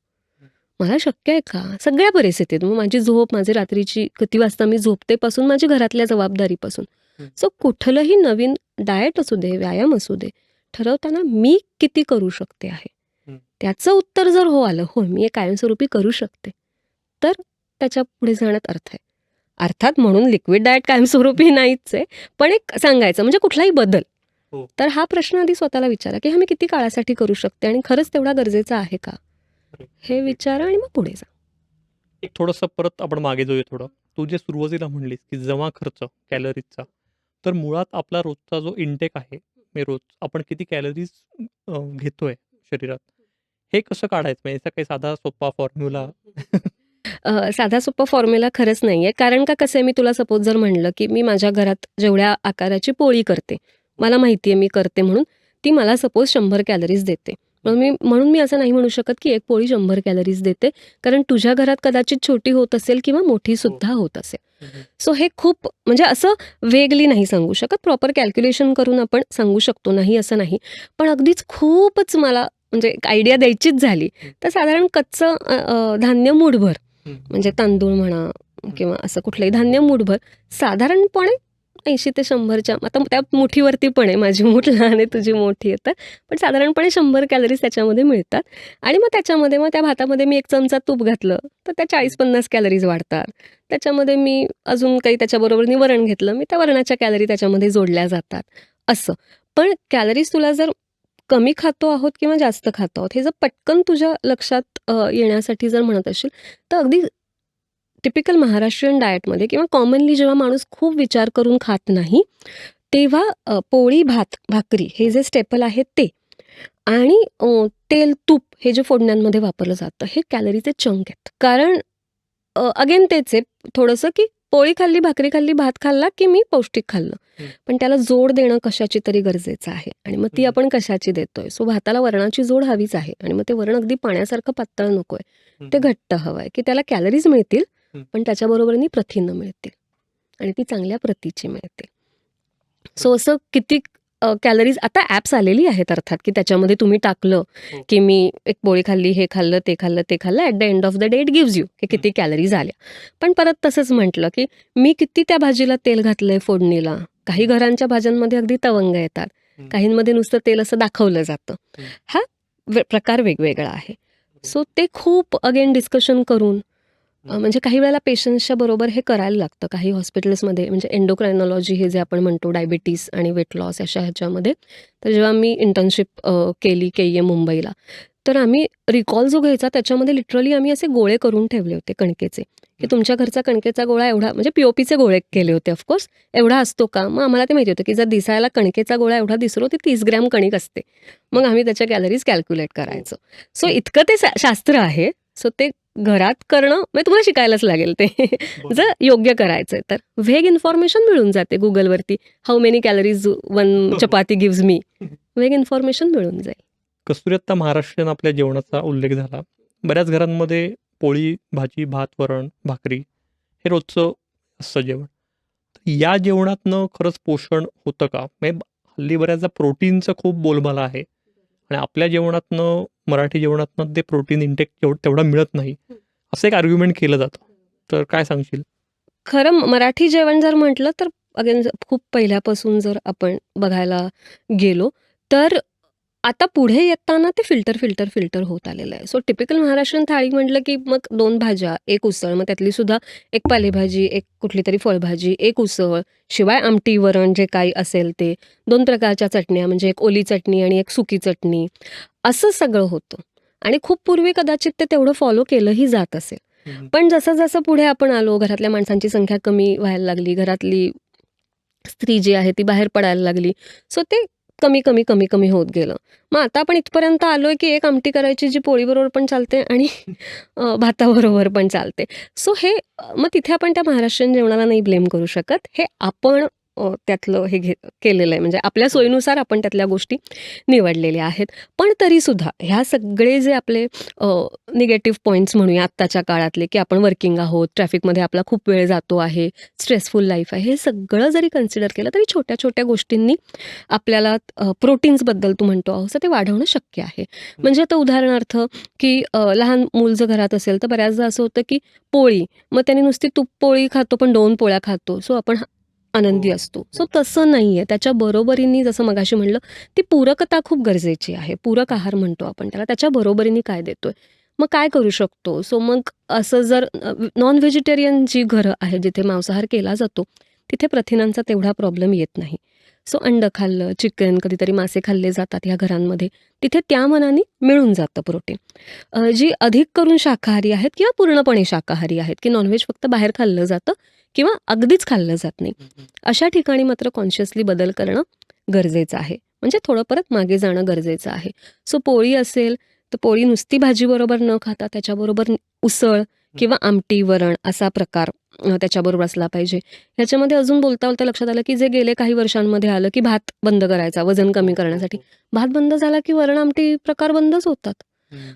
मला शक्य आहे का? सगळ्या परिस्थितीत. मग माझी झोप, माझी रात्रीची किती वाजता मी झोपते पासून, माझी घरातल्या जबाबदारीपासून. सो कुठलंही नवीन डाएट असू दे, व्यायाम असू दे, ठरवताना मी किती करू शकते आहे. त्याचं उत्तर जर हो आलं, हो मी हे कायमस्वरूपी करू शकते, तर त्याच्या पुढे जाण्यात अर्थ आहे. अर्थात म्हणून लिक्विड डाएट कायमस्वरूपी नाहीच आहे, पण एक सांगायचं म्हणजे कुठलाही बदल. तर हा प्रश्न आधी स्वतःला विचारा, की हा मी किती काळासाठी करू शकते आणि खरंच तेवढा गरजेचा आहे का? हे विचारा आणि मग पुढे जा. एक थोडंसं परत आपण मागे जाऊया थोडं. तू जे सुरुवातीला म्हणलीस, की जमा खर्च कॅलरीजचा, तर मुळात आपला रोजचा जो इंटेक आहे, रोज आपण किती कॅलरीज घेतोय शरीरात, हे कसं काढायचं? म्हणजे याचा काही साधा सोपा फॉर्म्युला? साधा सोपा फॉर्म्युला खरंच नाही आहे. कारण का कसं आहे, मी तुला सपोज जर म्हणलं, की मी माझ्या घरात जेवढ्या आकाराची पोळी करते, मला माहिती आहे मी करते म्हणून, ती मला सपोज 100 कॅलरीज देते. म्हणून मी असं नाही म्हणू शकत, की एक पोळी 100 कॅलरीज देते. कारण तुझ्या घरात कदाचित छोटी होत असेल किंवा मोठीसुद्धा होत असेल. सो हे खूप म्हणजे असं वेगली नाही सांगू शकत. प्रॉपर कॅल्क्युलेशन करून आपण सांगू शकतो, नाही असं नाही. पण अगदीच खूपच मला म्हणजे एक आयडिया द्यायचीच झाली, तर साधारण कच्चं धान्य मूठभर, म्हणजे तांदूळ म्हणा किंवा असं कुठलंही धान्य मूठभर, साधारणपणे 80 ते 100च्या, आता त्या मुठीवरती पण आहे, माझी मूठ लहान आहे, तुझी मोठी आहे, तर पण साधारणपणे 100 कॅलरीज त्याच्यामध्ये मिळतात. आणि मग त्याच्यामध्ये मग त्या भातामध्ये मी 1 चमचा तूप घातलं, तर त्या 40-50 कॅलरीज वाढतात. त्याच्यामध्ये मी अजून काही त्याच्याबरोबर वरण घेतलं, मी त्या वरणाच्या कॅलरी त्याच्यामध्ये जोडल्या जातात असं. पण कॅलरीज तुला जर कमी खातो आहोत किंवा जास्त खातो आहोत, हे जर पटकन तुझ्या लक्षात येण्यासाठी जर म्हणत असशील, तर अगदी टिपिकल महाराष्ट्रीयन डाएटमध्ये किंवा कॉमनली जेव्हा माणूस खूप विचार करून खात नाही, तेव्हा पोळी, भात, भाकरी हे जे स्टेपल आहे ते आणि तेल, तूप हे जे फोडण्यांमध्ये वापरलं जातं, हे कॅलरीचे चंक आहेत. कारण अगेन तेच आहे थोडंसं, की पोळी खाल्ली, भाकरी खाल्ली, भात खाल्ला, की मी पौष्टिक खाल्लं. पण त्याला जोड देणं कशाची तरी गरजेचं आहे आणि मग ती आपण कशाची देतोय? सो भाताला वरणाची जोड हवीच आहे आणि मग ते वरण अगदी पाण्यासारखं पातळ नकोय. ते घट्ट हवंय, की त्याला कॅलरीज मिळतील, पण त्याच्याबरोबरनी प्रथिनं मिळतील आणि ती चांगल्या प्रतीची मिळतील. सो असं किती कॅलरीज आता ॲप्स आलेली आहेत अर्थात, की त्याच्यामध्ये तुम्ही टाकलं, की मी एक पोळी खाल्ली, हे खाल्लं, ते खाल्लं, ते खाल्लं, at the end of the day it gives you की किती कॅलरीज आल्या. पण परत तसंच म्हटलं, की मी किती त्या भाजीला तेल घातलंय फोडणीला. काही घरांच्या भाज्यांमध्ये अगदी तवंग येतात, काहींमध्ये नुसतं तेल असं दाखवलं जातं. हा प्रकार वेगवेगळा आहे. सो ते खूप अगेन डिस्कशन करून म्हणजे काही वेळेला पेशंट्सच्या बरोबर हे करायला लागतं. काही हॉस्पिटल्समध्ये म्हणजे एंडोक्रायनॉलॉजी हे जे आपण म्हणतो, डायबिटीस आणि वेट लॉस अशा ह्याच्यामध्ये. तर जेव्हा मी इंटर्नशिप केली KEM मुंबईला, तर आम्ही रिकॉल जो घ्यायचा त्याच्यामध्ये लिटरली आम्ही असे गोळे करून ठेवले होते कणकेचे, की तुमच्या घरचा कणकेचा गोळा एवढा, म्हणजे पी-ओ-पीचे गोळे केले होते ऑफकोर्स. एवढा असतो का? मग आम्हाला ते माहिती होतं, की जर दिसायला कणकेचा गोळा एवढा दिसतो, ती 30 ग्रॅम कणिक असते. मग आम्ही त्याच्या कॅलरीज कॅल्क्युलेट करायचो. सो इतकं ते शास्त्र आहे. सो ते घरात करणं म्हणजे तुम्हाला शिकायलाच लागेल ते जर योग्य करायचंय तर. व्हेग इन्फॉर्मेशन मिळून जाते Googleवरती. How many calories one chapati gives me. Veg information मिळून जाईल. कस्तुरी आत्ता महाराष्ट्रीयन आपल्या जेवणाचा उल्लेख झाला. बऱ्याच घरांमध्ये पोळी, भाजी, भात, वरण, भाकरी हे रोजचं असतं जेवण. तर या जेवणातनं खरंच पोषण होतं का? म्हणजे हल्ली बऱ्याचदा प्रोटीनचं खूप बोलबाला आहे आणि आपल्या जेवणातनं, मराठी जेवणातनं ते प्रोटीन इंटेक तेवढा मिळत नाही, असं एक आर्ग्युमेंट केलं जातं. तर काय सांगशील? खरं मराठी जेवण जर म्हटलं तर अगेन खूप पहिल्यापासून जर आपण बघायला गेलो, तर आता पुढे येताना ते फिल्टर होत आलेलं आहे. सो टिपिकल महाराष्ट्रीयन थाळी म्हटलं, की मग 2 भाज्या, 1 उसळ, मग त्यातली सुद्धा 1 पालेभाजी, 1 कुठलीतरी फळभाजी, 1 उसळ, शिवाय आमटी, वरण जे काही असेल ते, 2 प्रकारच्या चटण्या म्हणजे 1 ओली चटणी आणि 1 सुकी चटणी, असं सगळं होतं. आणि खूप पूर्वी कदाचित ते तेवढं फॉलो केलंही जात असेल. पण जसं-जसं पुढे आपण आलो, घरातल्या माणसांची संख्या कमी व्हायला लागली, घरातली स्त्री जी आहे ती बाहेर पडायला लागली. सो ते कमी होत गेलं. मग आता आपण इथपर्यंत आलोय, की एक आमटी करायची जी पोळीबरोबर पण चालते आणि भाताबरोबर पण चालते. सो हे मग तिथे आपण त्या महाराष्ट्रीयन जेवणाला नाही ब्लेम करू शकत. हे आपण त्यातलं हे केलेलं आहे. म्हणजे आपल्या सोयीनुसार आपण त्यातल्या गोष्टी निवडलेल्या आहेत. पण तरीसुद्धा ह्या सगळे जे आपले निगेटिव्ह पॉइंट्स म्हणूया आत्ताच्या काळातले, की आपण वर्किंग आहोत, ट्रॅफिकमध्ये आपला खूप वेळ जातो आहे, स्ट्रेसफुल लाईफ आहे, हे सगळं जरी कन्सिडर केलं तरी छोट्या-छोट्या गोष्टींनी आपल्याला प्रोटीन्सबद्दल तू म्हणतो आहोस, तर ते वाढवणं शक्य आहे. म्हणजे आता उदाहरणार्थ, की लहान मूल जर घरात असेल, तर बऱ्याचदा असं होतं, की पोळी, मग त्याने नुसती तूप पोळी खातो, पण 2 पोळ्या खातो. सो आपण आनंदी असतो. सो तसं नाहीये. त्याच्या बरोबरीने जसं मगाशी म्हणलं, ती पूरकता खूप गरजेची आहे. पूरक आहार म्हणतो आपण त्याला. त्याच्या बरोबरीने काय देतोय? मग काय करू शकतो? सो मग असं जर नॉन व्हेजिटेरियन जी घरं आहेत, जिथे मांसाहार केला जातो, तिथे प्रथिनांचा तेवढा प्रॉब्लेम येत नाही. सो अंडं खाल्लं, चिकन, कधीतरी मासे खाल्ले जातात ह्या घरांमध्ये. तिथे त्या मानाने मिळून जातं प्रोटीन. जी अधिक करून शाकाहारी आहेत किंवा पूर्णपणे शाकाहारी आहेत, की नॉनव्हेज फक्त बाहेर खाल्लं जातं किंवा अगदीच खाल्लं जात नाही. अशा ठिकाणी मात्र कॉन्शियसली बदल करणं गरजेचं आहे. म्हणजे थोडं परत मागे जाणं गरजेचं आहे. सो पोळी असेल, तर पोळी नुसती भाजीबरोबर न खाता त्याच्याबरोबर उसळ किंवा आमटी, वरण असा प्रकार त्याच्याबरोबर असला पाहिजे. ह्याच्यामध्ये अजून बोलता लक्षात आलं, की जे गेले काही वर्षांमध्ये आलं, की भात बंद करायचा वजन कमी करण्यासाठी. भात बंद झाला, की वरण आमटी प्रकार बंदच होतात.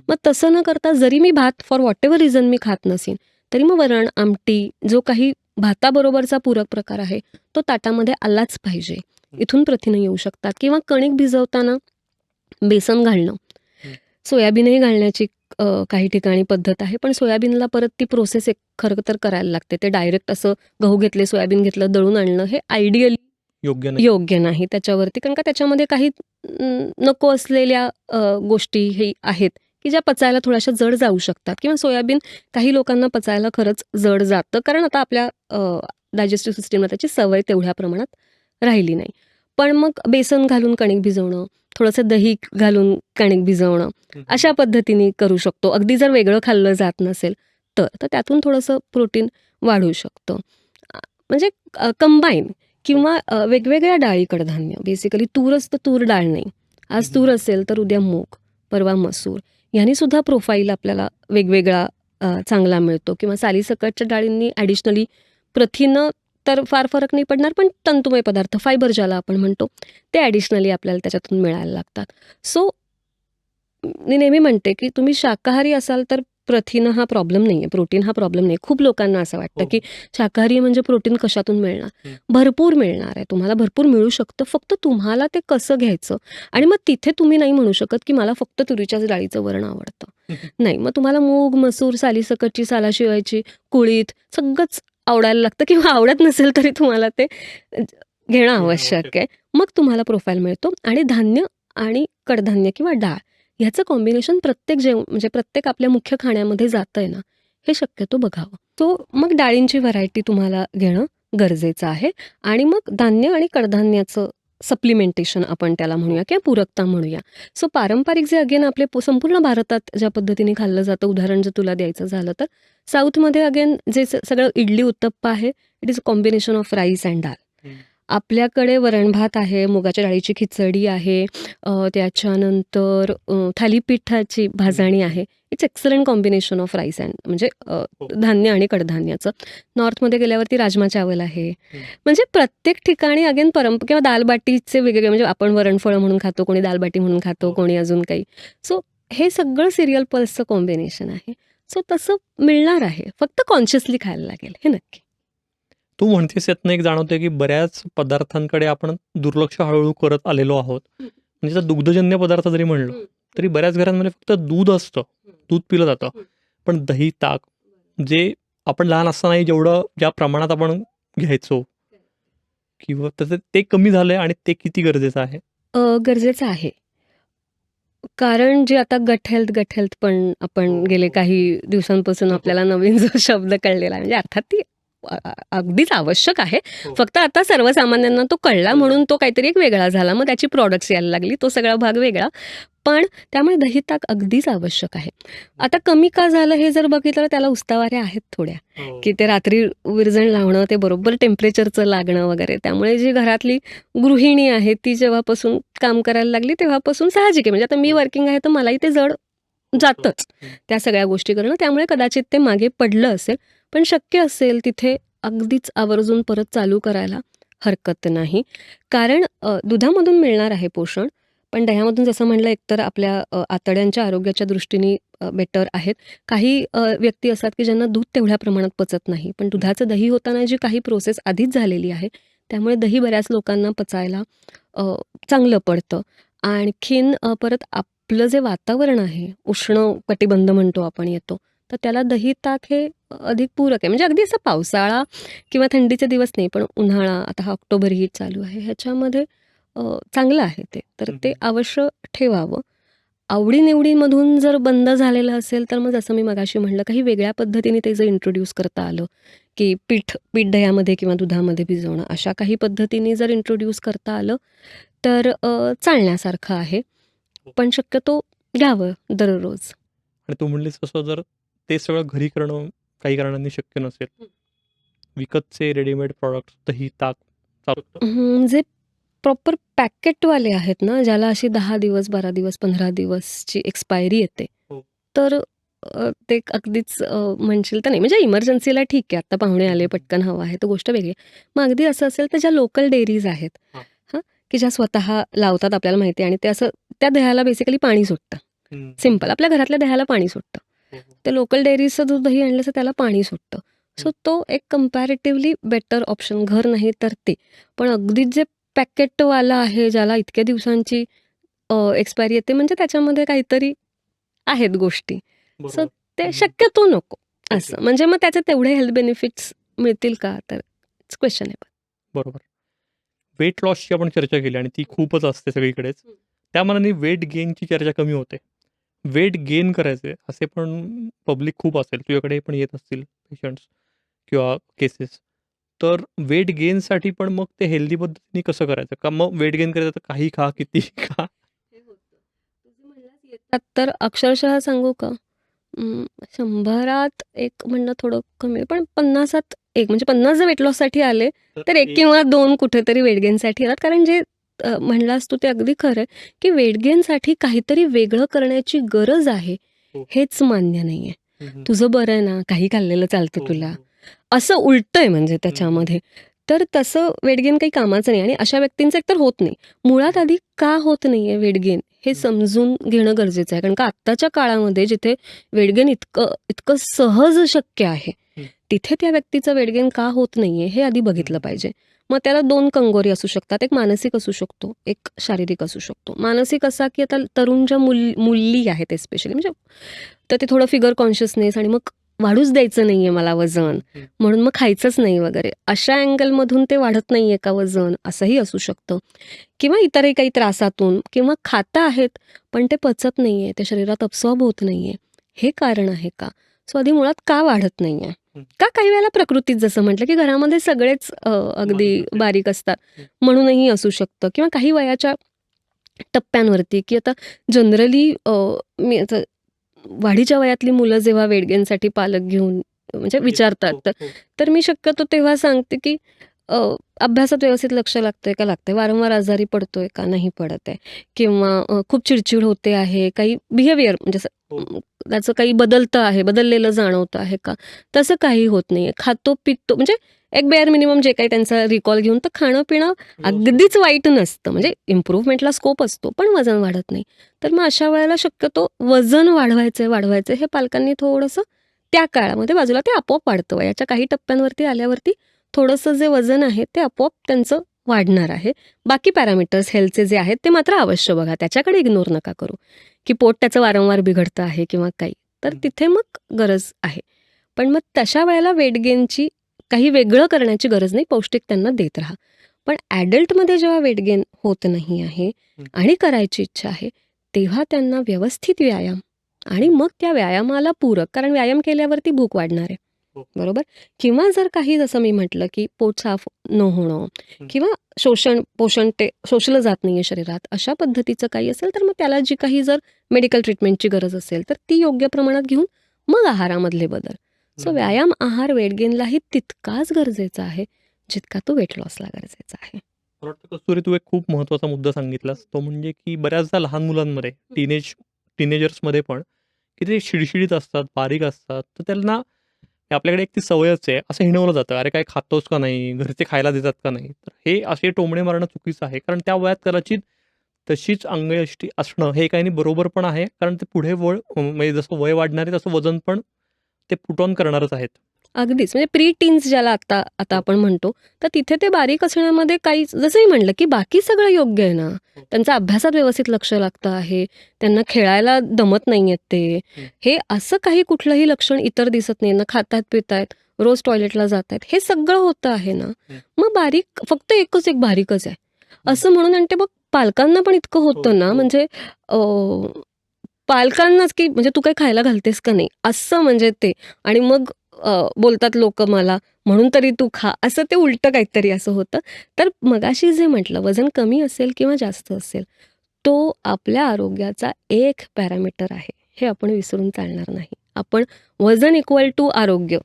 मग तसं न करता जरी मी भात फॉर व्हॉटेव्हर रिझन मी खात नसेन, तरी मग वरण, आमटी जो काही भाताबरोबरचा पूरक प्रकार आहे, तो ताटामध्ये आलाच पाहिजे. इथून प्रथिनं येऊ शकतात किंवा कणिक भिजवताना बेसन घालणं. सोयाबीनही घालण्याची काही ठिकाणी पद्धत आहे. पण सोयाबीनला परत ती प्रोसेस एक खरं तर करायला लागते. ते डायरेक्ट असं गहू घेतले, सोयाबीन घेतलं, दळून आणणं हे आयडियली योग्य नाही त्याच्यावरती. कारण का त्याच्यामध्ये काही नको असलेल्या गोष्टी हे आहेत, की ज्या पचायला थोड्याशा जड जाऊ शकतात किंवा सोयाबीन काही लोकांना पचायला खरंच जड जातं. कारण आता आपल्या डायजेस्टिव्ह सिस्टमला त्याची सवय तेवढ्या प्रमाणात राहिली नाही. पण मग बेसन घालून कणिक भिजवणं, थोडंसं दही घालून कणिक भिजवणं, अशा पद्धतीने करू शकतो. अगदी जर वेगळं खाल्लं जात नसेल तर. तर त्यातून थोडंसं प्रोटीन वाढू शकतं. म्हणजे कंबाईन किंवा वेगवेगळ्या डाळी, कडधान्य, बेसिकली तूरच तर तूर डाळ नाही. आज तूर असेल तर उद्या मूग, परवा मसूर. ह्यानी सुद्धा प्रोफाईल आपल्याला वेगवेगळा चांगला मिळतो किंवा सालीसकटच्या डाळींनी ॲडिशनली प्रथिनं तर फार फरक नाही पडणार, पण तंतुमय पदार्थ, फायबर ज्याला आपण म्हणतो, ते ॲडिशनली आपल्याला त्याच्यातून मिळायला लागतात. सो मी नेहमी म्हणते, की तुम्ही शाकाहारी असाल तर प्रथिनं हा प्रॉब्लेम नाही आहे, प्रोटीन हा प्रॉब्लेम नाही. खूप लोकांना असं वाटतं, की शाकाहारी म्हणजे प्रोटीन कशातून मिळणार? भरपूर मिळणार आहे. तुम्हाला भरपूर मिळू शकतं. फक्त तुम्हाला ते कसं घ्यायचं आणि मग तिथे तुम्ही नाही म्हणू शकत, की मला फक्त तुरीच्याच डाळीचं वरण आवडतं. नाही, मग तुम्हाला मूग, मसूर, सालीसकटची, सालाशिवायची, कुळीथ सगळंच आवडायला लागतं किंवा आवडत नसेल तरी तुम्हाला ते घेणं आवश्यक आहे. मग तुम्हाला प्रोफाईल मिळतो आणि धान्य आणि कडधान्य किंवा डाळ ह्याचं कॉम्बिनेशन प्रत्येक म्हणजे प्रत्येक आपल्या मुख्य खाण्यामध्ये जातंय ना, हे शक्यतो बघावं. तो मग डाळींची व्हरायटी तुम्हाला घेणं गरजेचं आहे आणि मग धान्य आणि कडधान्याचं सप्लिमेंटेशन आपण त्याला म्हणूया किंवा पूरकता म्हणूया. सो पारंपरिक जे अगेन आपले संपूर्ण भारतात ज्या पद्धतीने खाल्लं जातं, उदाहरण जर तुला द्यायचं झालं तर साऊथमध्ये अगेन जे सगळं इडली उत्तप्पा आहे, it is a combination of rice and डाळ. आपल्याकडे वरण भात आहे, मुगाच्या डाळीची खिचडी आहे, त्याच्यानंतर थालीपीठाची भाजणी आहे. It's excellent combination of rice and म्हणजे धान्य आणि कडधान्याचं. नॉर्थमध्ये गेल्यावरती राजमा चावल आहे. म्हणजे प्रत्येक ठिकाणी अगेन किंवा दालबाटीचे वेगवेगळे, म्हणजे आपण वरणफळं म्हणून खातो, कोणी दालबाटी म्हणून खातो, कोणी अजून काही. सो हे सगळं सिरियल पल्सचं कॉम्बिनेशन आहे. सो तसं मिळणार आहे, फक्त कॉन्शियसली खायला लागेल, हे नक्की. तू म्हणतेस यातनं एक जाणवते की बऱ्याच पदार्थांकडे आपण दुर्लक्ष हळूहळू करत आलेलो आहोत. म्हणजे जर दुग्धजन्य पदार्थ जरी म्हणलं तरी बऱ्याच घरांमध्ये फक्त दूध असतं, दूध पिलं जातं. पण दही, ताक जे आपण लहान असतानाही जेवढं ज्या प्रमाणात आपण घ्यायचो किंवा तसं ते कमी झालंय आणि ते किती गरजेचं आहे? गरजेचं आहे. कारण जे आता गट हेल्थ पण आपण गेले काही दिवसांपासून आपल्याला नवीन जो शब्द कळलेला आहे, म्हणजे अर्थात ती अगदीच आवश्यक आहे. फक्त आता सर्वसामान्यांना तो कळला म्हणून तो काहीतरी एक वेगळा झाला. मग त्याची प्रॉडक्ट्स यायला लागली, तो सगळा भाग वेगळा. पण त्यामुळे दही ताक अगदीच आवश्यक आहे. आता कमी का झालं हे जर बघितलं तर त्याला उस्तावाऱ्या आहेत थोड्या, की ते रात्री विरजण लावणं, ते बरोबर टेम्परेचरचं लागणं वगैरे. त्यामुळे जी घरातली गृहिणी आहे ती जेव्हापासून काम करायला लागली तेव्हापासून साहजिक आहे. म्हणजे आता मी वर्किंग आहे तर मलाही ते जड जातंच त्या सगळ्या गोष्टी करणं. त्यामुळे कदाचित ते मागे पडलं असेल. पण शक्य असेल तिथे अगदीच आवर्जून परत चालू करायला हरकत नाही. कारण दुधामधून मिळणार आहे पोषण, पण दह्यामधून जसं म्हणलं एकतर आपल्या आतड्यांच्या आरोग्याच्या दृष्टीने बेटर आहेत. काही व्यक्ती असतात की ज्यांना दूध तेवढ्या प्रमाणात पचत नाही. पण दुधाचं दही होताना जी काही प्रोसेस आधीच झालेली आहे, त्यामुळे दही बऱ्याच लोकांना पचायला चांगलं पडतं. आणखीन परत आपलं जे वातावरण आहे, उष्ण कटिबंध म्हणतो आपण येतो, तर त्याला दही ताक हे अधिक पूरक आहे. म्हणजे अगदी असं पावसाळा किंवा थंडीचे दिवस नाही, पण उन्हाळा, आता हा ऑक्टोबर हीट चालू आहे, ह्याच्यामध्ये चांगलं आहे ते. तर ते अवश्य ठेवावं. आवडीनिवडीमधून जर बंद झालेलं असेल तर मग जसं मी मगाशी म्हणलं, काही वेगळ्या पद्धतीने ते जर इंट्रोड्यूस करता आलं, की पीठ दह्यामध्ये किंवा दुधामध्ये भिजवणं, अशा काही पद्धतीने जर इंट्रोड्यूस करता आलं तर चालण्यासारखं आहे. पण शक्यतो घ्यावं दररोज. आणि तू म्हणलीस तसं जर ते सगळं घरी करणं काही कारणांनी शक्य नसेल, विकतचे रेडीमेड प्रॉडक्ट्स, दही, ताक चालू शकतं? जे प्रॉपर पॅकेटवाले आहेत ना, ज्याला अशी 10 दिवस, 12 दिवस, 15 दिवसची एक्सपायरी येते, हो. तर ते अगदीच म्हणशील तर नाही. म्हणजे इमर्जन्सीला ठीक आहे, आत्ता पाहुणे आले, पटकन हवं आहे, तर गोष्ट वेगळी आहे. मग अगदी असं असेल तर ज्या लोकल डेअरीज आहेत, हां. हां, की ज्या स्वतः लावतात आपल्याला माहिती आहे आणि ते असं त्या दह्याला बेसिकली पाणी सुटतं. सिंपल आपल्या घरातल्या दह्याला पाणी सुटतं. त्या लोकल डेअरीजचं दूध दही आणलं तर त्याला पाणी सुटतं. सो तो एक कंपॅरेटिव्हली बेटर ऑप्शन, घर नाही तर ते. पण अगदीच जे पॅकेटवाला आहे, ज्याला इतक्या दिवसांची एक्सपायरी येते, म्हणजे त्याच्यामध्ये काहीतरी आहेत गोष्टी. सो ते शक्यतो नको असं. म्हणजे मग त्याचे तेवढे हेल्थ बेनिफिट्स मिळतील का, तर इट्स क्वेश्चनेबल. बरोबर. वेट लॉसची आपण चर्चा केली आणि ती खूपच असते सगळीकडेच. त्या मानाने वेट गेनची चर्चा कमी होते. वेट गेन करायचे असे पण पब्लिक खूप असेल, तुझ्याकडे पण येत असतील पेशंट्स किंवा केसेस. तर वेट गेनसाठी पण मग ते हेल्दी पद्धतीने कसं करायचं? का मग वेट गेन करायचं तर काही खा, किती खा? येतात तर अक्षरशः सांगू का, 100त एक म्हणणं थोडं कमी आहे, पण 50त एक, म्हणजे 50 जर वेट लॉससाठी आले तर 1 किंवा 2 कुठेतरी वेट गेनसाठी येतात. कारण जे म्हणलास तू ते अगदी खरं आहे, की वेट गेनसाठी काहीतरी वेगळं करण्याची गरज आहे, हो. हेच मान्य नाही आहे. तुझं बरं आहे ना, काही खाल्लेलं चालतं तुला, असं उलटं आहे म्हणजे त्याच्यामध्ये. तर तसं वेट गेन काही कामाचं नाही आणि अशा व्यक्तींचं एकतर होत नाही. मुळात आधी का होत नाही आहे वेट गेन हे समजून घेणं गरजेचं आहे. कारण का आत्ताच्या काळामध्ये जिथे वेट गेन इतकं सहज शक्य आहे, तिथे त्या व्यक्तीचं वेट गेन का होत नाही आहे हे आधी बघितलं पाहिजे. मग त्याला 2 कंगोरी असू शकतात. एक मानसिक असू शकतो, एक शारीरिक असू शकतो. मानसिक असा की आता तरुण ज्या मुली आहेत स्पेशली, म्हणजे तर ते थोडं फिगर कॉन्शियसनेस आणि मग वाढूच द्यायचं नाहीये मला वजन, म्हणून मग खायचंच नाही वगैरे, अशा अँगलमधून ते वाढत नाहीये का वजन, असंही असू शकतं. किंवा इतरही काही त्रासातून, किंवा खाता आहेत पण ते पचत नाहीये, ते शरीरात अब्सॉर्ब होत नाहीये, हे कारण आहे का? सो आधी मुळात का वाढत नाहीये हं. का काही वेळेला प्रकृतीत जसं म्हटलं, की घरामध्ये सगळेच अगदी बारीक असते. बारीक असतात हं. म्हणूनही असू शकतं किंवा काही वयाच्या टप्प्यांवरती, की आता जनरली मी आता वाढीच्या वयातली मुलं जेव्हा वेट गेनसाठी पालक घेऊन म्हणजे विचारतात, हो, हो. तर मी शक्यतो तेव्हा सांगते, की अ, अभ्यासात व्यवस्थित लक्ष लागतंय का लागतंय? वारंवार आजारी पडतोय का नाही पडत आहे? किंवा खूप चिडचिड होते आहे, काही बिहेवियर म्हणजे असं हो. त्याचं काही बदलतं आहे, बदललेलं जाणवतं आहे का? तसं काही होत नाहीये. खातो-पितो म्हणजे एक बेअर मिनिमम जे काही त्यांचा रिकॉल घेऊन तर खाणं-पिणं व्यवस्थित. अगदीच वाईट नसतं. म्हणजे इम्प्रूव्हमेंटला स्कोप असतो, पण वजन वाढत नाही. तर मग अशा वेळेला शक्यतो वजन वाढवायचं हे पालकांनी थोडंसं त्या काळामध्ये बाजूला ते आपोआप वाढतं. वयाच्या काही टप्प्यांवरती आल्यावरती थोडंसं जे वजन आहे ते आपोआप त्यांचं वाढणार आहे. बाकी पॅरामीटर्स हेल्थचे जे आहेत ते मात्र अवश्य बघा. त्याच्याकडे इग्नोर नका करू, की पोट त्याचं वारंवार बिघडतं आहे किंवा काही. तर हं. तिथे मग गरज आहे. पण मग तशा वेळेला वेट गेनची काही वेगळं करण्याची गरज नाही. पौष्टिक त्यांना देत राहा. पण ॲडल्टमध्ये जेव्हा वेट गेन होत नाही आहे हं. आणि करायची इच्छा आहे, तेव्हा त्यांना व्यवस्थित व्यायाम आणि मग त्या व्यायामाला पूरक कारण व्यायाम केल्यावरती भूक वाढणार आहे. हो. बरोबर? किंवा जर काही जसं मी म्हटलं, की पोट साफ न होणं हं. किंवा पोषण ते शोषलं जात नाहीये शरीरात, अशा पद्धतीचं काही असेल, तर मग त्याला जी काही जर मेडिकल ट्रीटमेंटची गरज असेल, तर ती योग्य प्रमाणात घेऊन मग आहारामधले बदल. सो हं. व्यायाम, आहार वेट गेनलाही तितकाच गरजेचा आहे, जितका तो वेट लॉसला गरजेचा आहे. मला वाटतं कस्तुरी तू एक खूप महत्त्वाचा मुद्दा सांगितलास. तो म्हणजे की बऱ्याचदा लहान मुलांमध्ये टीनेजर्समध्ये पण की ते शिडशिडीत असतात, बारीक असतात. तर त्यांना आपल्याकडे एक ती सवयच आहे, असं हिणवलं जातं. "अरे काय खातोस का नाही? घरचे खायला देतात का नाही?" तर हे असे टोमणे मारणं चुकीचं आहे. कारण त्या वयात कदाचित तशीच अंगयष्टी असणं हे काही नाही बरोबर पण आहे. कारण ते पुढे म्हणजे जसं वय वाढणार आहे तसं वजन पण ते पुट ऑन करणारच आहेत. अगदीच. म्हणजे प्री टीन्स ज्याला आता आता हो, आपण म्हणतो, तर तिथे ते बारीक असण्यामध्ये काहीच जसंही म्हणलं, की बाकी सगळं योग्य आहे ना. हो. त्यांचं अभ्यासात व्यवस्थित लक्ष लागतं आहे. त्यांना खेळायला दमत नाहीयेत ते. हं. हे असं काही कुठलंही लक्षण इतर दिसत नाही ना. खातायत, पितायत, रोज टॉयलेटला जातायत. हे सगळं होतं आहे ना. हं. मग बारीक फक्त एकच एक बारीकच आहे. हं. असं म्हणून आणि ते मग पालकांना पण इतकं हो, होतं ना, हो. म्हणजे पालकांनाच, की म्हणजे "तू काही खायला घालतेस का नाही?" असं म्हणजे ते. आणि मग बोलतात लोकं मला, "म्हणून तरी तू खा." असं ते उलटं काहीतरी असं होतं. तर मगाशी जे म्हटलं वजन कमी असेल किंवा जास्त असेल, तो आपल्या आरोग्याचा एक पॅरामीटर आहे. हे आपण विसरून चालणार नाही. आपण वजन इक्वल टू आरोग्य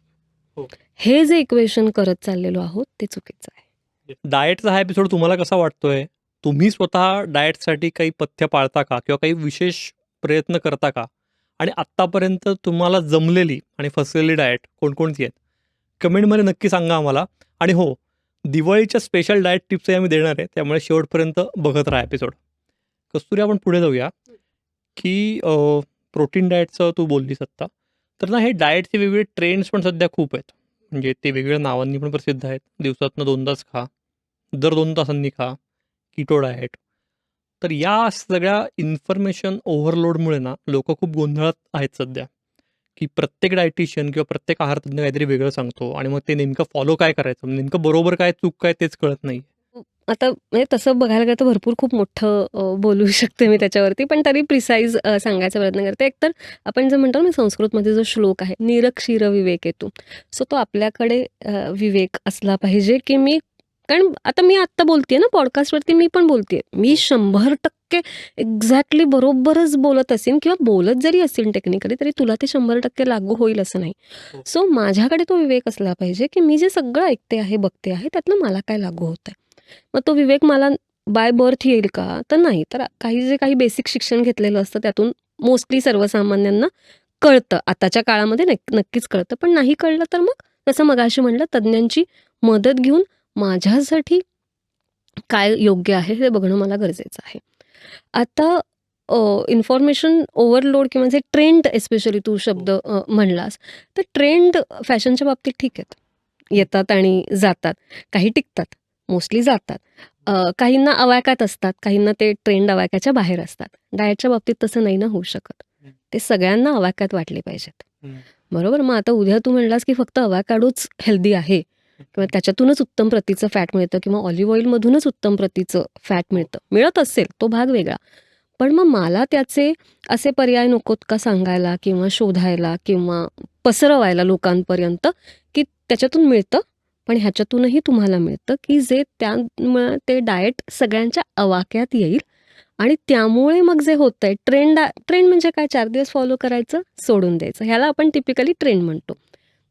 हो. हे जे इक्वेशन करत चाललेलो आहोत ते चुकीचं आहे. डाएटचा हा एपिसोड तुम्हाला कसा वाटतोय? तुम्ही स्वतः डाएटसाठी काही पथ्य पाळता का? किंवा काही विशेष प्रयत्न करता का? आणि आत्तापर्यंत तुम्हाला जमलेली आणि फसलेली डाएट कोणकोणती आहेत? कमेंटमध्ये नक्की सांगा आम्हाला. आणि हो, दिवाळीच्या स्पेशल डाएट टिप्सही आम्ही देणार आहे. त्यामुळे शेवटपर्यंत बघत राहा एपिसोड. कस्तुरी आपण पुढे जाऊया, की प्रोटीन डाएटचं तू बोललीस आत्ता. तर ना हे डाएटचे वेगवेगळे ट्रेंड्स पण सध्या खूप आहेत. म्हणजे ते वेगवेगळ्या नावांनी पण प्रसिद्ध आहेत. दिवसातनं 2 तास खा. दर 2 तासांनी खा, कीटो डाएट. तर या सगळ्या इन्फॉर्मेशन ओव्हरलोडमुळे ना लोकं खूप गोंधळात आहेत सध्या, की प्रत्येक डायटिशियन किंवा प्रत्येक आहारतज्ञ काहीतरी वेगळं सांगतो आणि मग ते नेमकं फॉलो काय करायचं? नेमकं बरोबर काय, चूक काय तेच कळत नाही. आता म्हणजे तसं बघायला गेलं तर भरपूर खूप मोठं बोलू शकते मी त्याच्यावरती. पण तरी प्रिसाईज सांगायचा प्रयत्न करते. एकतर आपण जे म्हणतो ना संस्कृतमध्ये जो श्लोक आहे, "निरक्षीर विवेकेतु." सो तो आपल्याकडे विवेक असला पाहिजे, की मी कारण आता मी आत्ता बोलतेय ना पॉडकास्टवरती मी पण बोलतेय. मी हो. 100% एक्झॅक्टली बरोबरच बोलत असेन किंवा बोलत जरी असेन टेक्निकली, तरी तुला ते 100% लागू होईल असं नाही. हो. सो माझ्याकडे तो विवेक असला पाहिजे, की मी जे सगळं ऐकते आहे, बघते आहे, त्यातनं मला काय लागू होतंय. मग तो विवेक मला बाय बर्थ येईल का? तर नाही. तर काही बेसिक शिक्षण घेतलेलं असतं त्यातून मोस्टली सर्वसामान्यांना कळतं. आताच्या काळामध्ये नक्कीच कळतं. पण नाही कळलं तर मग जसं मगाशी म्हटलं तज्ञांची मदत घेऊन माझ्यासाठी काय योग्य आहे हे बघणं मला गरजेचं आहे. आता इन्फॉर्मेशन ओव्हरलोड किंवा जे ट्रेंड एस्पेशली तू शब्द म्हणलास, तर ट्रेंड फॅशनच्या बाबतीत ठीक आहेत. येतात आणि जातात. काही टिकतात, मोस्टली जातात. काहींना अवाक्यात असतात, काहींना ते ट्रेंड अवाक्याच्या बाहेर असतात. डाएटच्या बाबतीत तसं नाही ना होऊ शकत. हं. ते सगळ्यांना अवाक्यात वाटले पाहिजेत. हं. बरोबर? मग आता उद्या तू म्हणलास, की फक्त अवाकाडोच हेल्दी आहे किंवा त्याच्यातूनच उत्तम प्रतीचं फॅट मिळतं किंवा ऑलिव्ह ऑइलमधूनच उत्तम प्रतीचं फॅट हो. मिळतं. मिळत असेल, तो भाग वेगळा. पण मग मला त्याचे असे पर्याय नकोत का सांगायला किंवा शोधायला किंवा पसरवायला लोकांपर्यंत, त्याच्यातून मिळतं, पण ह्याच्यातूनही तुम्हाला मिळतं, की जे त्यामुळे ते डाएट सगळ्यांच्या आवाक्यात येईल आणि त्यामुळे मग जे होतंय ट्रेंड म्हणजे काय 4 दिवस फॉलो करायचं, सोडून द्यायचं. ह्याला आपण टिपिकली ट्रेंड म्हणतो.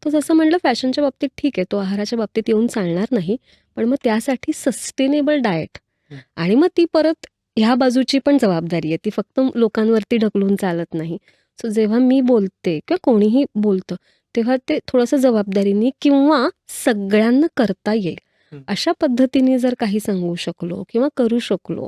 तो जसं म्हटलं फॅशनच्या बाबतीत ठीक आहे, तो आहाराच्या बाबतीत येऊन चालणार नाही. पण मग त्यासाठी सस्टेनेबल डाएट हं. आणि मग ती परत ह्या बाजूची पण जबाबदारी आहे. ती फक्त लोकांवरती ढकलून चालत नाही. सो जेव्हा मी बोलते किंवा कोणीही बोलतं, तेव्हा ते थोडंसं जबाबदारीने किंवा सगळ्यांना करता येईल, हं. अशा पद्धतीने जर काही सांगू शकलो किंवा करू शकलो,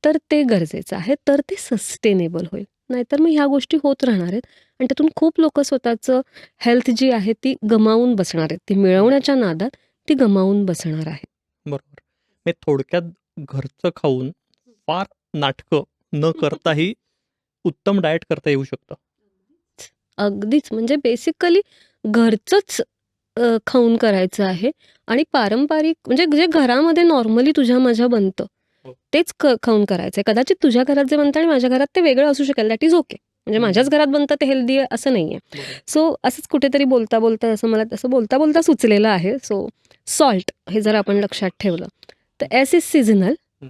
तर ते गरजेचं आहे. तर ते सस्टेनेबल होईल. नाहीतर मग ह्या गोष्टी होत राहणार आहेत आणि त्यातून खूप लोकं स्वतःचं हेल्थ जी आहे ती गमावून बसणार आहेत. ती मिळवण्याच्या नादात ती गमावून बसणार आहेत. बरोबर. म्हणजे थोडक्यात घरचं खाऊन फार नाटकं न करताही उत्तम डाएट करता येऊ शकतं. अगदीच म्हणजे बेसिकली घरचंच खाऊन करायचं आहे आणि पारंपरिक म्हणजे जे घरामध्ये नॉर्मली तुझ्या माझ्या बनतं, हो. तेच खाऊन करायचं आहे. कदाचित तुझ्या घरात जे बनतं आणि माझ्या घरात ते वेगळं असू शकेल, दॅट इज ओके. म्हणजे माझ्याच घरात बनतं ते हेल्दी आहे असं नाही आहे. बरोबर. सो असंच कुठेतरी बोलता बोलता असं मला तसं बोलता बोलता सुचलेलं आहे. सो सॉल्ट हे जर आपण लक्षात ठेवलं तर एस इज सीझनल, हं.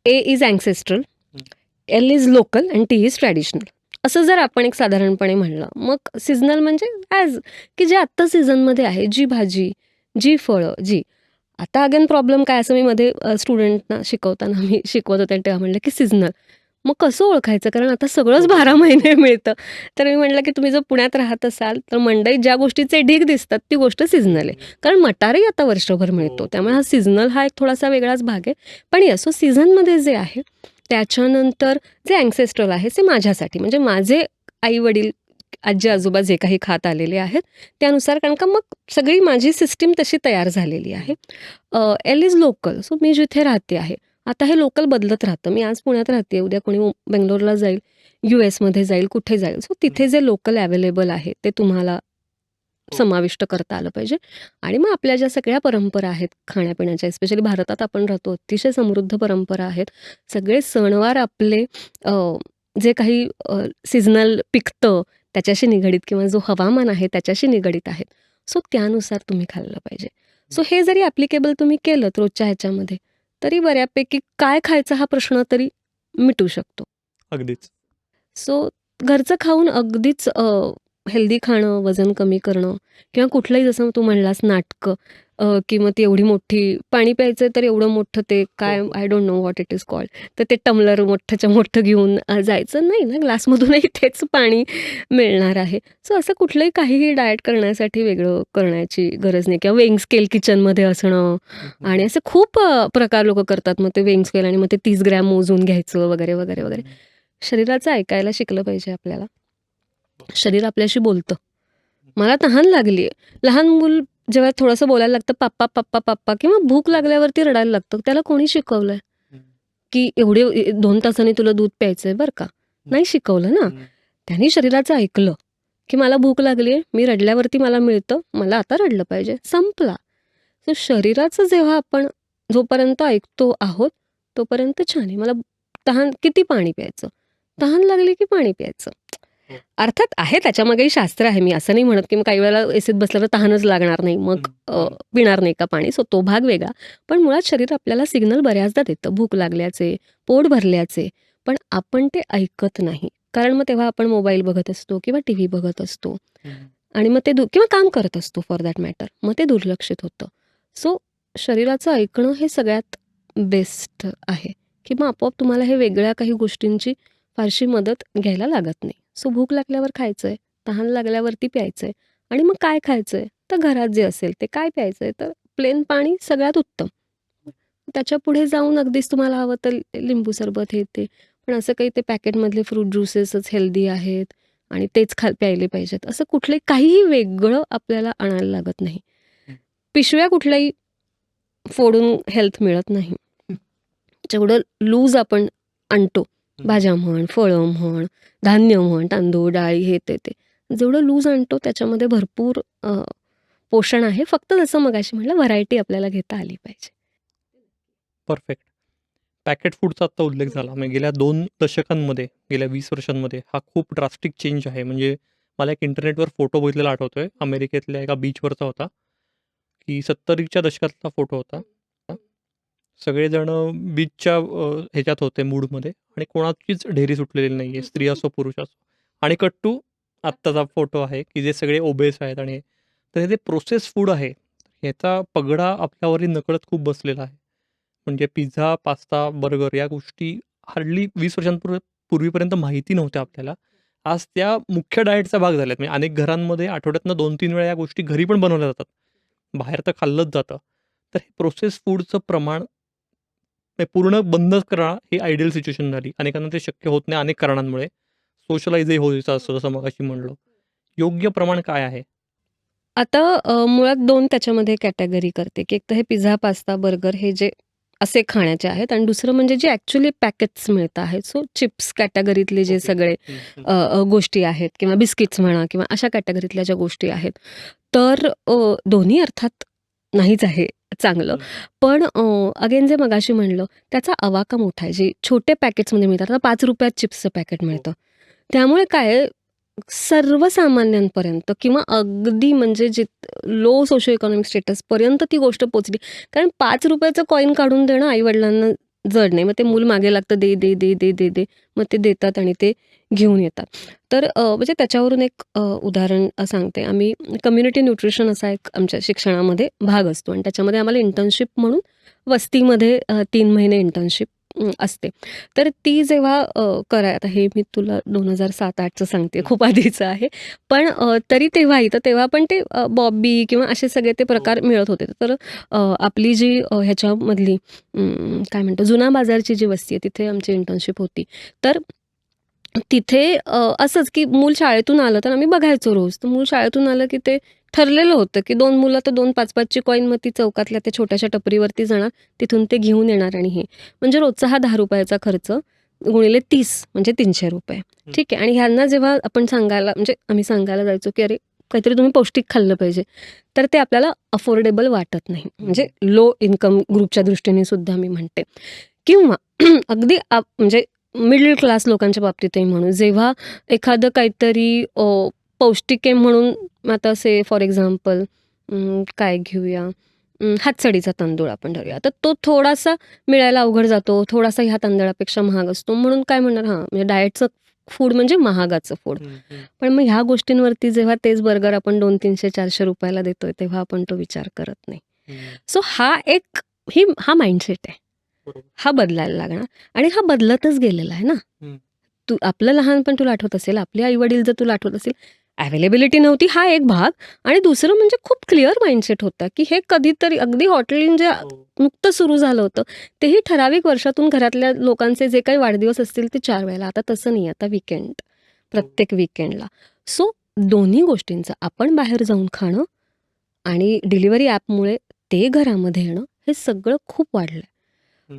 ए इज अँसेस्ट्रल, हं. L is local and T is traditional. असं जर आपण एक साधारणपणे म्हणलं, मग सीझनल म्हणजे ॲज की जे आत्ता सीझनमध्ये आहे, जी भाजी, जी फळं, जी आता अगेन प्रॉब्लेम काय असं मी मध्ये स्टुडंटना शिकवताना मी शिकवत होते आणि तेव्हा म्हणलं की सीझनल. मग कसं ओळखायचं? कारण आता सगळंच हो, 12 हो. महिने मिळतं. तर मी म्हटलं की तुम्ही जर पुण्यात राहत असाल, तर मंडईत ज्या गोष्टीचे ढीग दिसतात ती गोष्ट सीझनल आहे. कारण मटारही आता वर्षभर मिळतो. हो, त्यामुळे हा बरोबर. सीझनल हा एक थोडासा वेगळाच भाग आहे. पण येस सो सीझनमध्ये जे आहे, त्याच्यानंतर जे अँसेस्ट्रल आहे ते माझ्यासाठी म्हणजे माझे आई-वडील, आजी-आजोबा जे काही खात आलेले आहेत, त्यानुसार कारण का मग सगळी माझी सिस्टीम तशी तयार झालेली आहे. L is local. सो मी जिथे राहते आहे. आता हे लोकल बदलत राहतं. मी आज पुण्यात राहते, उद्या कोणी बेंगलोरला जाईल, यूएसमध्ये जाईल, कुठे जाईल. सो तिथे जे लोकल अवेलेबल आहे, ते तुम्हाला हो. समाविष्ट करता आलं पाहिजे. आणि मग आपल्या ज्या सगळ्या परंपरा आहेत खाण्यापिण्याच्या, स्पेशली भारतात आपण राहतो, अतिशय समृद्ध परंपरा आहेत. सगळे सणवार आपले जे काही सीझनल पिकतं त्याच्याशी निगडीत किंवा जो हवामान आहे त्याच्याशी निगडीत आहेत. सो त्यानुसार तुम्ही खाल्लं पाहिजे. सो हे जरी ॲप्लिकेबल तुम्ही केलंत रोजच्या ह्याच्यामध्ये, तरी बऱ्यापैकी काय खायचा हा प्रश्न तरी मिटू शकतो. अगदीच. सो घरचं खाऊन अगदीच हेल्दी खाणं, वजन कमी करणं किंवा कुठलंही जसं तू म्हणलास नाटकं किंवा ती एवढी मोठी पाणी प्यायचं तर एवढं मोठं ते हो, काय हो. I don't know what it is called. तर ते टम्लर मोठंच्या मोठं घेऊन जायचं नाही ना, ग्लासमधूनही तेच पाणी मिळणार आहे. सो असं कुठलंही काहीही डाएट करण्यासाठी वेगळं करण्याची गरज नाही किंवा वेइंग स्केल किचनमध्ये असणं हं, हं. आणि असे खूप प्रकार लोकं करतात. मग ते वेइंग स्केल आणि मग ते 30 ग्रॅम मोजून घ्यायचं वगैरे, वगैरे, वगैरे. शरीराचं ऐकायला शिकलं पाहिजे आपल्याला. शरीर आपल्याशी बोलतं. मला तहान लागली आहे. लहान मूल जेव्हा थोडंसं बोलायला लागतं, "पप्पा, पप्पा, पप्पा" किंवा भूक लागल्यावरती रडायला लागतं. त्याला कोणी शिकवलंय, हं. की एवढे 2 तासांनी तुला दूध प्यायचंय बरं का? नाही शिकवलं ना. हं. त्याने शरीराचं ऐकलं, की मला भूक लागली आहे, मी रडल्यावरती मला मिळतं, मला आता रडलं पाहिजे, संपला. तर शरीराचं जेव्हा आपण जोपर्यंत ऐकतो आहोत, तोपर्यंत छान आहे. मला तहान किती पाणी प्यायचं? तहान लागली की पाणी प्यायचं. हो. अर्थात आहे त्याच्यामागेही शास्त्र आहे. मी असं नाही म्हणत, की मग काही वेळेला एसीत बसल्यावर तहानच लागणार नाही. मग हं, हं. पिणार नाही का पाणी? सो तो भाग वेगळा. पण मुळात शरीर आपल्याला सिग्नल बऱ्याचदा देतं भूक लागल्याचे, पोट भरल्याचे. पण आपण ते ऐकत नाही. कारण मग तेव्हा आपण मोबाईल बघत असतो किंवा टीव्ही बघत असतो हं. आणि मग ते किंवा काम करत असतो फॉर दॅट मॅटर. मग ते दुर्लक्षित होतं. सो शरीराचं ऐकणं हे सगळ्यात बेस्ट आहे, की मग आपोआप तुम्हाला हे वेगळ्या काही गोष्टींची फारशी मदत घ्यायला लागत नाही. सो भूक लागल्यावर खायचंय, तहान लागल्यावरती प्यायचंय आणि मग काय खायचंय? तर घरात जे असेल ते. काय प्यायचंय? तर प्लेन पाणी सगळ्यात उत्तम. त्याच्यापुढे जाऊन अगदीच तुम्हाला हवं तर लिंबू सरबत हे ते. पण असं काही ते पॅकेटमधले फ्रूट ज्युसेसच हेल्दी आहेत आणि तेच प्यायले पाहिजेत. असं कुठलंही काहीही वेगळं आपल्याला आणायला लागत नाही. हं. पिशव्या कुठल्याही फोडून हेल्थ मिळत नाही. जेवढं लूज आपण आणतो, हं. भाज्या म्हण, फळं म्हण, धान्य म्हण, तांदूळ, डाळी हे ते. जेवढं लूज आणतो त्याच्यामध्ये भरपूर पोषण आहे. फक्त जसं मगाशी म्हटलं व्हरायटी आपल्याला घेता आली पाहिजे. परफेक्ट. पॅकेट फूडचा आत्ता उल्लेख झाला. म्हणजे गेल्या 2 दशकांमध्ये, गेल्या 20 वर्षांमध्ये हा खूप ड्रास्टिक चेंज आहे. म्हणजे मला एक इंटरनेटवर फोटो बघितलेला आठवतोय. अमेरिकेतल्या एका बीचवरचा होता, की 70च्या दशकातला फोटो होता. सगळेजण बीचच्या ह्याच्यात होते मूडमध्ये आणि कोणाचीच ढेरी सुटलेली नाही आहे, स्त्री असो पुरुष असो. आणि कट टू आत्ताचा फोटो आहे, की जे सगळे ओबेस आहेत आणि तर हे जे प्रोसेस फूड आहे, ह्याचा पगडा आपल्यावरही नकळत खूप बसलेला आहे. म्हणजे पिझ्झा, पास्ता, बर्गर या गोष्टी हार्डली 20 पूर्वीपर्यंत माहिती नव्हत्या आपल्याला. आज त्या मुख्य डाएटचा भाग झाल्यात. म्हणजे अनेक घरांमध्ये आठवड्यातनं 2-3 वेळा या गोष्टी घरी पण बनवल्या जातात. बाहेर तर खाल्लंच जातं. तर हे प्रोसेस फूडचं प्रमाण ते पूर्ण बंदच करणं ही आयडियल सिच्युएशन झाली. अनेकांना ते शक्य होत नाही अनेक कारणांमुळे. सोशलाइजही व्हायचं असतं जसं मगाशी म्हणलो. योग्य प्रमाण काय आहे? आता मुळात 2 त्याच्यामध्ये कॅटेगरी करते, की एक तर हे पिझ्झा, पास्ता, बर्गर हे जे असे खाण्याचे आहेत आणि दुसरं म्हणजे जे ॲक्चुअली पॅकेट्स मिळत आहेत. सो चिप्स कॅटेगरीतले जे ओके. सगळे हं, हं. गोष्टी आहेत किंवा बिस्किट्स म्हणा किंवा अशा कॅटेगरीतल्या ज्या गोष्टी आहेत. तर दोन्ही अर्थात नाहीच आहे चांगलं. हं. पण अगेन जे मगाशी म्हणलं त्याचा आवाका मोठा आहे. जे छोटे पॅकेट्समध्ये मिळतात. आता ₹5 चिप्सचं पॅकेट हो. मिळतं. त्यामुळे काय आहे, सर्वसामान्यांपर्यंत किंवा अगदी म्हणजे जे लो सोशो इकॉनॉमिक स्टेटसपर्यंत ती गोष्ट पोहोचली. कारण ₹5चं कॉइन काढून देणं आई-वडिलांना जड नाही. मग ते मूल मागे लागतं, "दे, दे, दे, दे, दे, दे." मग ते देतात आणि ते घेऊन येतात. तर म्हणजे त्याच्यावरून एक उदाहरण सांगते. आम्ही कम्युनिटी न्यूट्रिशन असा एक आमच्या शिक्षणामध्ये भाग असतो आणि त्याच्यामध्ये आम्हाला इंटर्नशिप म्हणून वस्तीमध्ये 3 महिने इंटर्नशिप असते. तर ती जेव्हा आता हे मी तुला 2007-08चं सांगते, खूप आधीचं आहे. पण तरी तेव्हाही तर तेव्हा पण ते बॉबी किंवा असे सगळे ते प्रकार हो. मिळत होते. तर आपली जी ह्याच्यामधली काय म्हणतो जुना बाजारची जी वस्ती आहे तिथे आमची इंटर्नशिप होती. तर तिथे असंच की मूल शाळेतून आलं तर आम्ही बघायचो रोज. तर मूल शाळेतून आलं की ते ठरलेलं होतं की 2 मुलं तर 2 5-5ची कॉईन मग ती चौकातल्या त्या छोट्याशा टपरीवरती जाणार, तिथून ते घेऊन येणार आणि हे. म्हणजे रोजचा हा ₹10चा खर्च गुणिले 30 म्हणजे ₹300. ठीक आहे. आणि ह्यांना जेव्हा आपण सांगायला म्हणजे आम्ही सांगायला जायचो की "अरे, काहीतरी तुम्ही पौष्टिक खाल्लं पाहिजे." तर ते आपल्याला अफोर्डेबल वाटत नाही. म्हणजे लो इन्कम ग्रुपच्या दृष्टीने सुद्धा मी म्हणते. किंवा अगदी म्हणजे मिडल क्लास लोकांच्या बाबतीतही म्हणू, जेव्हा एखादं काहीतरी पौष्टिक आहे म्हणून आता फॉर एक्झाम्पल काय घेऊया, हातसडीचा तांदूळ आपण धरूया. तर तो थोडासा मिळायला अवघड जातो, थोडासा ह्या तांदळापेक्षा महाग असतो. म्हणून काय म्हणणार हां, म्हणजे डाएटचं फूड म्हणजे महागाचं फूड. पण मग ह्या गोष्टींवरती जेव्हा तेच बर्गर आपण 200, 300, ₹400 देतोय, तेव्हा आपण तो विचार करत नाही. सो हा माइंडसेट आहे. बरोबर. हा बदलायला लागणार आणि हा बदलतच गेलेला आहे ना. तू आपलं लहानपण तुला आठवत असेल, आपले आई-वडील जर तुला आठवत असेल, अवेलेबिलिटी नव्हती हा एक भाग आणि दुसरं म्हणजे खूप क्लिअर माइंडसेट होता, की हे कधीतरी अगदी हॉटेल जे नुकतं सुरू झालं होतं, तेही ठराविक वर्षातून घरातल्या लोकांचे जे काही वाढदिवस असतील ते 4 वेळेला. आता तसं नाही, आता वीकेंड, प्रत्येक वीकेंडला. सो दोन्ही गोष्टींचं आपण बाहेर जाऊन खाणं आणि डिलिव्हरी ॲपमुळे ते घरामध्ये येणं, हे सगळं खूप वाढलंय.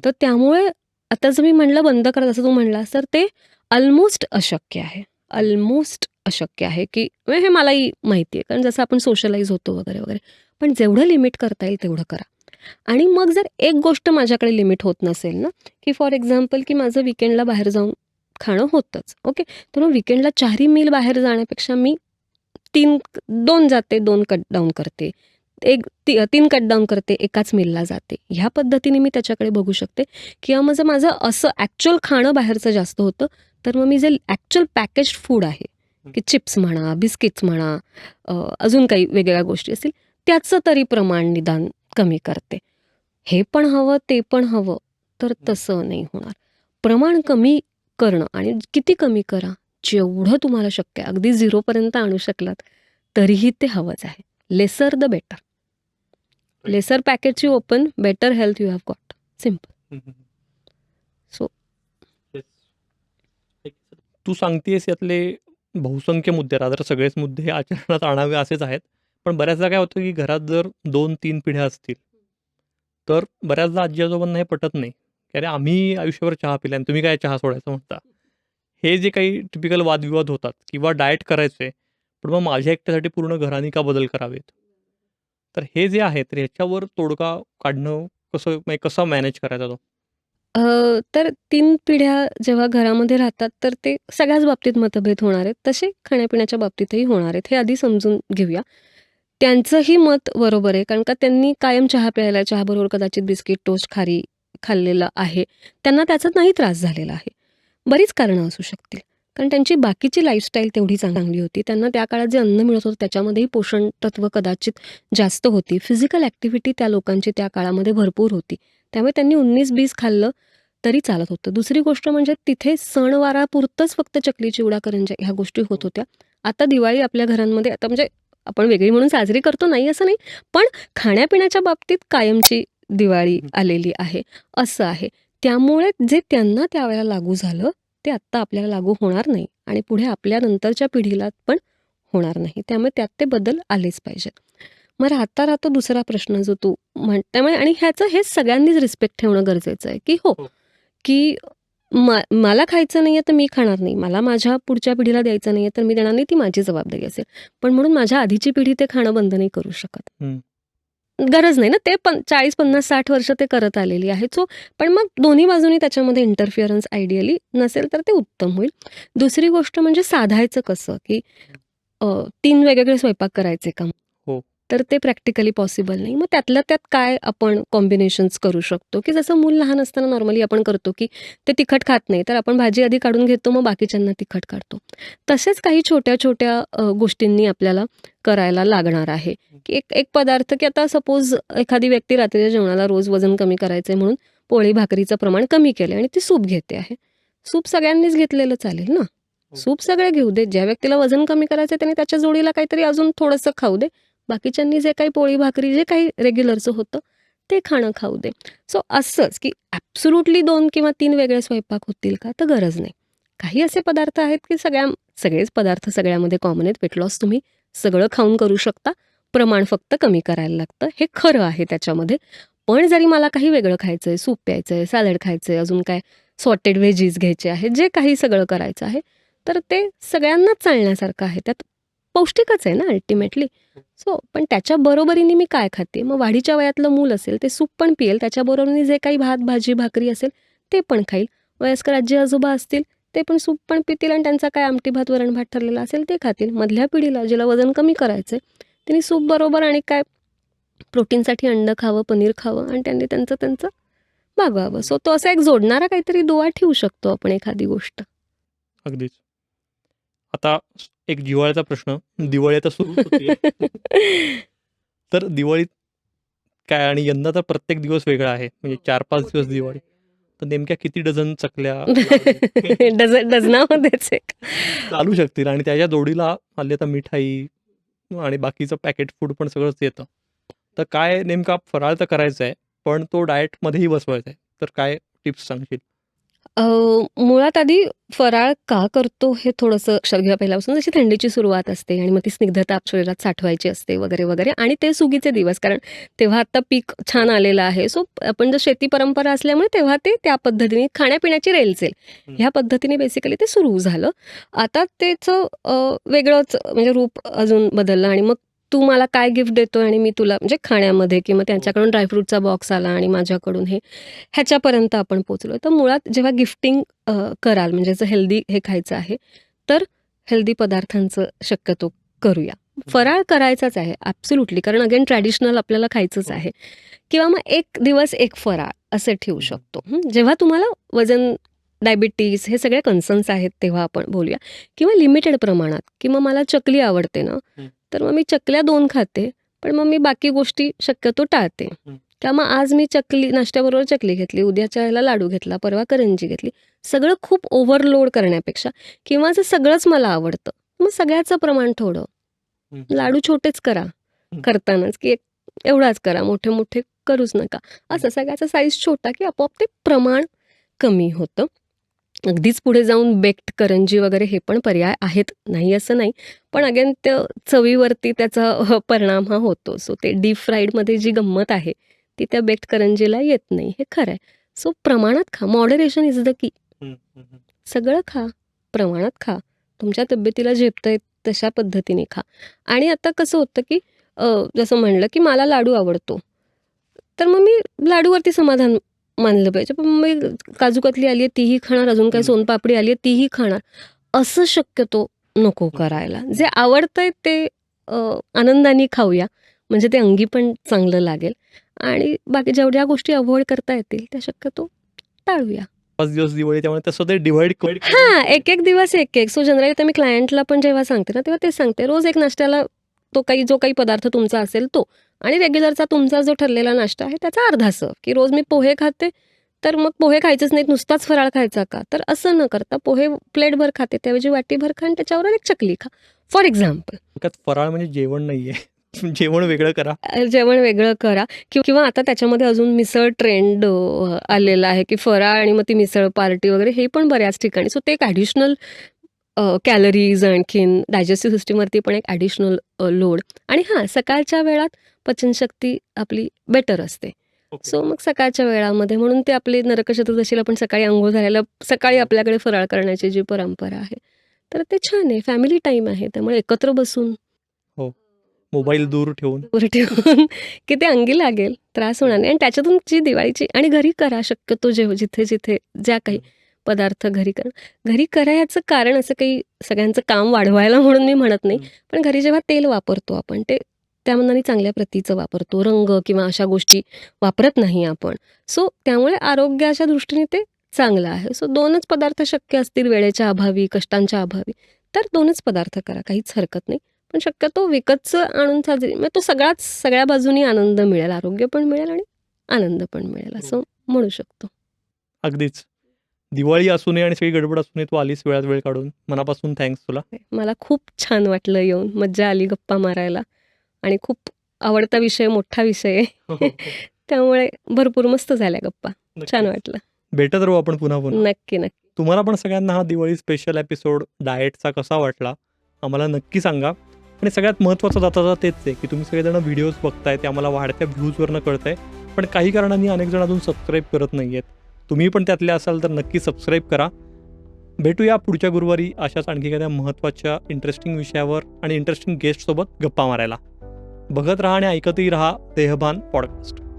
तर त्यामुळे आता जर मी म्हणलं बंद करा जसं तू म्हणलास, तर ते अल्मोस्ट अशक्य आहे. अल्मोस्ट अशक्य आहे, की म्हणजे हे मलाही माहिती आहे. कारण जसं आपण सोशलाइज होतो वगैरे, वगैरे. पण जेवढं लिमिट करता येईल तेवढं करा. आणि मग जर एक गोष्ट माझ्याकडे लिमिट होत नसेल ना, की फॉर एक्झाम्पल की माझं वीकेंडला बाहेर जाऊन खाणं होतंच. ओके. तर मग वीकेंडला 4ही मील बाहेर जाण्यापेक्षा मी 2 जाते, 2 कट डाऊन करते. 3 कट डाऊन करते, एकाच मीलला जाते. ह्या पद्धतीने मी त्याच्याकडे बघू शकते किंवा मग जर माझं असं ॲक्चुअल खाणं बाहेरचं जास्त होतं, तर मग मी जे ॲक्चुअल पॅकेज्ड फूड आहे, की चिप्स म्हणा, बिस्किट्स म्हणा, अजून काही वेगवेगळ्या गोष्टी असतील, त्याचं तरी प्रमाण निदान कमी करते. हे पण हवं, ते पण हवं, तर तसं नाही होणार. प्रमाण कमी करणं आणि किती कमी करा, जेवढं तुम्हाला शक्य आहे. अगदी 0पर्यंत आणू शकलात, तरीही ते हवंच आहे. Lesser the better. लेसर पॅकेटची open, better health you have got. Simple. So तू सांगतेस यातले बहुसंख्य मुद्दे, रादर सगळेच मुद्दे हे आचरणात आणावे असेच आहेत. पण बऱ्याचदा काय होतं, की घरात जर 2-3 पिढ्या असतील, तर बऱ्याचदा आजी-आजोबांना हे पटत नाही, की "अरे, आम्ही आयुष्यभर चहा पिला आणि तुम्ही काय चहा सोडायचं म्हणता?" हे जे काही टिपिकल वादविवाद होतात किंवा डाएट करायचे, पण मग माझ्या एकट्यासाठी पूर्ण घराने का बदल करावेत? तर हे जे आहे, तर ह्याच्यावर तोडगा काढणं कसं म्हणजे कसा मॅनेज करायचा तो? तर 3 पिढ्या जेव्हा घरामध्ये राहतात, तर ते सगळ्याच बाबतीत मतभेद होणार आहेत. तसे खाण्यापिण्याच्या बाबतीतही होणार आहेत. हे आधी समजून घेऊया. त्यांचंही मत बरोबर आहे, कारण का त्यांनी कायम चहा प्यायला, चहाबरोबर कदाचित बिस्किट, टोस्ट, खारी खाल्लेलं आहे. त्यांना त्याचा नाही त्रास झालेला आहे. बरीच कारणं असू शकतील. कारण त्यांची बाकीची लाईफस्टाईल तेवढी चांगली होती. त्यांना त्या काळात जे अन्न मिळत होतं त्याच्यामध्येही पोषण तत्व कदाचित जास्त होती. फिजिकल ॲक्टिव्हिटी त्या लोकांची त्या काळामध्ये भरपूर होती. त्यामुळे त्यांनी 19-20 खाल्लं तरी चालत होतं. दुसरी गोष्ट म्हणजे तिथे सणवारापुरतंच फक्त चकली, चिवडा, करंज्या ह्या गोष्टी होत होत्या. आता दिवाळी आपल्या घरांमध्ये आता म्हणजे आपण वेगळी म्हणून साजरी करतो नाही असं नाही, पण खाण्यापिण्याच्या बाबतीत कायमची दिवाळी आलेली आहे, असं आहे. त्यामुळे जे त्यांना त्यावेळेला लागू झालं, ते आत्ता आपल्याला लागू होणार नाही आणि पुढे आपल्या नंतरच्या पिढीला पण होणार नाही. त्यामुळे त्यात ते बदल आलेच पाहिजेत. मग राहता दुसरा प्रश्न जो तू त्यामुळे आणि ह्याचं हे सगळ्यांनीच रिस्पेक्ट ठेवणं गरजेचं आहे, की हो, हो. की मला खायचं नाहीये तर मी खाणार नाही. मला माझ्या पुढच्या पिढीला द्यायचं नाहीये तर मी देणार नाही. ती माझी जबाबदारी असेल. पण म्हणून माझ्या आधीची पिढी ते खाणं बंद नाही करू शकत. हं. गरज नाही ना. ते 40, 50, 60 वर्ष ते करत आलेली आहेत. सो पण मग दोन्ही बाजूनी त्याच्यामध्ये इंटरफिअरन्स आयडियली नसेल तर ते उत्तम होईल. दुसरी गोष्ट म्हणजे साधायचं कसं, की 3 वेगवेगळे स्वयंपाक करायचे का? हो. तर ते प्रॅक्टिकली पॉसिबल नाही. मग त्यातल्या त्यात काय आपण कॉम्बिनेशन्स करू शकतो, की जसं मूल लहान असताना नॉर्मली आपण करतो, की ते तिखट खात नाही, तर आपण भाजी आधी काढून घेतो, मग बाकीच्यांना तिखट काढतो. तसेच काही छोट्या-छोट्या गोष्टींनी आपल्याला करायला लागणार आहे, की एक एक पदार्थ, की आता सपोज एखादी व्यक्ती रात्रीच्या जेवणाला रोज वजन कमी करायचंय म्हणून पोळी भाकरीचं प्रमाण कमी केलंय आणि ती सूप घेते आहे. सूप सगळ्यांनीच घेतलेलं चालेल ना. सूप सगळे घेऊ देत. ज्या व्यक्तीला वजन कमी करायचंय त्याने त्याच्या जोडीला काहीतरी अजून थोडंसं खाऊ दे. बाकीच्यांनी जे काही पोळी भाकरी जे काही रेग्युलरचं होतं ते खाणं खाऊ दे. सो असंच, की ॲब्सोल्युटली 2 किंवा 3 वेगळे स्वयंपाक होतील का? तर गरज नाही. काही असे पदार्थ आहेत, की सगळेच पदार्थ सगळ्यामध्ये कॉमन आहेत. वेट लॉस तुम्ही सगळं खाऊन करू शकता. प्रमाण फक्त कमी करायला लागतं. हे खरं आहे त्याच्यामध्ये. पण जरी मला काही वेगळं खायचंय, सूप प्यायचंय, सॅलड खायचंय, अजून काय सॉटेड व्हेजीज घ्यायचे आहेत, जे काही सगळं करायचं आहे, तर ते सगळ्यांनाच चालण्यासारखं आहे. त्यात पौष्टिकच आहे ना अल्टिमेटली. सो पण त्याच्या बरोबरीने मी काय खाते? मग वाढीच्या वयातलं मूल असेल, ते सूप पण पिईल. त्याच्या बरोबरीने जे काही भात, भाजी, भाकरी असेल, ते पण खाईल. वयस्कर आजी-आजोबा असतील, ते पण सूप पण पितील आणि त्यांचा काय आमटी भात, वरण भात ठरलेला असेल, ते खातील. मधल्या पिढीला जिला वजन कमी करायचंय, त्यांनी सूप बरोबर आणि काय प्रोटीनसाठी अंडं खावं, पनीर खावं आणि त्यांनी त्यांचं भागवावं. सो तो असा एक जोडणारा काहीतरी दुवा ठेवू शकतो आपण एखादी गोष्ट. अगदीच. आता एक जिव्हाळ्याचा प्रश्न. दिवाळी आता सुरूच होतीये. तर दिवाळीत काय आणि यंदा तर प्रत्येक दिवस वेगळा आहे. म्हणजे 4-5 दिवस दिवाळी. तर नेमक्या किती डझन चकल्या, लाडू डझनामध्येच एक. चालू शकतील आणि त्याच्या जोडीला हल्ली आता मिठाई आणि बाकीचं पॅकेट फूड पण सगळंच येतं. तर काय नेमका फराळ तर करायचा आहे, पण तो डाएटमध्येही बसवायचा आहे. तर काय टिप्स सांगशील? अ, मुळात आधी फराळ का करतो हे थोडंसं लक्षात घ्या पहिल्यापासून. जशी थंडीची सुरुवात असते आणि मग ती स्निग्धता शरीरात साठवायची असते वगैरे, वगैरे आणि ते सुगीचे दिवस कारण तेव्हा आता पीक छान आलेलं आहे. सो आपण जर शेती परंपरा असल्यामुळे तेव्हा ते त्या पद्धतीने खाण्यापिण्याची रेलचेल ह्या पद्धतीने बेसिकली ते सुरू झालं. आता त्याचं वेगळंच म्हणजे रूप अजून बदललं आणि मग तू मला काय गिफ्ट देतोय आणि मी तुला म्हणजे खाण्यामध्ये किंवा त्यांच्याकडून ड्रायफ्रूटचा बॉक्स आला आणि माझ्याकडून हे ह्याच्यापर्यंत आपण पोहोचलो. तर मुळात जेव्हा गिफ्टिंग कराल म्हणजे जर हेल्दी हे खायचं आहे, तर हेल्दी पदार्थांचं शक्यतो करूया. फराळ करायचाच आहे ॲब्सोल्युटली कारण अगेन ट्रॅडिशनल आपल्याला खायचंच आहे किंवा मग एक दिवस एक फराळ असं ठेवू शकतो. जेव्हा तुम्हाला वजन, डायबिटीज हे सगळे कन्सर्न्स आहेत तेव्हा आपण बोलूया किंवा लिमिटेड प्रमाणात किंवा मला चकली आवडते ना, तर मग मी चकल्या 2 खाते, पण मग मी बाकी गोष्टी शक्यतो टाळते. त्यामुळे आज मी चकली नाश्त्याबरोबर चकली घेतली, उद्याच्या वेळेला लाडू घेतला, परवा करंजी घेतली. सगळं खूप ओव्हरलोड करण्यापेक्षा किंवा जर सगळंच मला आवडतं, मग सगळ्याचं प्रमाण थोडं. लाडू छोटेच करा करतानाच, की एवढाच करा, मोठे-मोठे करूच नका. असं सगळ्याचा साईज छोटा, की आपोआप ते प्रमाण कमी होतं. अगदीच पुढे जाऊन बेक्ड करंजी वगैरे हे पण पर्याय आहेत, नाही असं नाही. पण अगेन त्या चवीवरती त्याचा परिणाम हा होतो. सो ते डीप फ्राईडमध्ये जी गंमत आहे, ती त्या बेक्ड करंजीला येत नाही, हे खरं आहे. सो प्रमाणात खा. Moderation is the key. सगळं खा, प्रमाणात खा. तुमच्या तब्येतीला झेपतंय तशा पद्धतीने खा. आणि आता कसं होतं, की जसं म्हणलं, की मला लाडू आवडतो. तर मग मी लाडूवरती समाधान मानलं पाहिजे. पण मी काजू कतली आली आहे तीही खाणार, अजून काही सोनपापडी आली आहे तीही खाणार, असं शक्यतो नको करायला. जे आवडतंय ते आनंदाने खाऊया, म्हणजे ते अंगी पण चांगलं लागेल आणि बाकी जेवढ्या गोष्टी अव्हॉइड करता येतील त्या शक्यतो टाळूया. 5 दिवस दिवाळी त्यामुळे तसं ते डिव्हाईड हां, एक-एक दिवस एक-एक. सो जनरली तर मी क्लायंटला पण जेव्हा सांगते ना, तेव्हा तेच सांगते. रोज एक नाश्त्याला जो काही पदार्थ तुमचा असेल तो आणि रेग्युलरचा तुमचा जो ठरलेला नाश्ता आहे त्याचा अर्धा सर्व्ह, की रोज मी पोहे खाते, तर मग पोहे खायचेच नाहीत, नुसताच फराळ खायचा का? तर असं न करता पोहे प्लेटभर खाते, त्याऐवजी वाटीभर खा आणि त्याच्याबरोबर एक चकली खा. For example. फराळ म्हणजे जेवण नाहीये. जेवण वेगळं करा. जेवण वेगळं करा किंवा आता त्याच्यामध्ये अजून मिसळ ट्रेंड आलेला आहे, की फराळ आणि मग ती मिसळ पार्टी वगैरे हे पण बऱ्याच ठिकाणी. सो ते एक ॲडिशनल कॅलरीज आणखीन डायजेस्टिव्ह सिस्टमवरती पण एक ॲडिशनल लोड आणि हां, सकाळच्या वेळात पचनशक्ती आपली बेटर असते. ओके. सो मग सकाळच्या वेळामध्ये म्हणून ते आपले नरक चतुर्दशीला पण सकाळी अंघोळ झालेलं सकाळी आपल्याकडे फराळ करण्याची जी परंपरा आहे, तर ते छान आहे. फॅमिली टाईम आहे. त्यामुळे एकत्र बसून हो. मोबाईल दूर ठेवून. दूर ठेवून की ते अंगी लागेल, त्रास होणार नाही आणि त्याच्यातून जी दिवाळीची आणि घरी करा शक्यतो जिथे-जिथे ज्या काही पदार्थ घरी करा. घरी करा याचं कारण असं काही सगळ्यांचं काम वाढवायला म्हणून मी म्हणत नाही. पण घरी जेव्हा तेल वापरतो आपण ते त्या मानाने चांगल्या प्रतीचं वापरतो. रंग किंवा अशा गोष्टी वापरत नाही आपण. सो त्यामुळे आरोग्याच्या दृष्टीने ते चांगलं आहे. सो 2च पदार्थ शक्य असतील वेळेच्या अभावी, कष्टांच्या अभावी, तर 2च पदार्थ करा. काहीच हरकत नाही. पण शक्यतो विकतचं आणून साजरी मग तो सगळ्या बाजूनी आनंद मिळेल. आरोग्य पण मिळेल आणि आनंद पण मिळेल असं म्हणू शकतो. अगदीच. दिवाळी असू नये आणि सगळी गडबड असू नये, तू आलीस वेळात वेळ काढून. मनापासून थँक्स तुला. मला खूप छान वाटलं येऊन. मज्जा आली गप्पा मारायला आणि खूप आवडता विषय, मोठा विषय आहे. त्यामुळे भरपूर मस्त झाल्या गप्पा. छान वाटलं. भेटत राहू आपण पुन्हा. नक्की, नक्की. तुम्हाला पण सगळ्यांना हा दिवाळी स्पेशल एपिसोड डाएटचा कसा वाटला? आम्हाला नक्की सांगा. आणि सगळ्यात महत्त्वाचं जाता तेच आहे, की तुम्ही सगळेजण व्हिडिओज बघताय ते आम्हाला वाढत्या व्ह्यूजवरनं कळतंय. पण काही कारणांनी अनेक जण अजून सबस्क्राईब करत नाही आहेत. तुम्ही पण त्यातले असाल तर नक्की सबस्क्राईब करा. भेटूया पुढच्या गुरुवारी अशाच आणखी एखाद्या महत्त्वाच्या इंटरेस्टिंग विषयावर आणि इंटरेस्टिंग गेस्टसोबत गप्पा मारायला. बघत राहा आणि ऐकतही राहा देहभान पॉडकास्ट.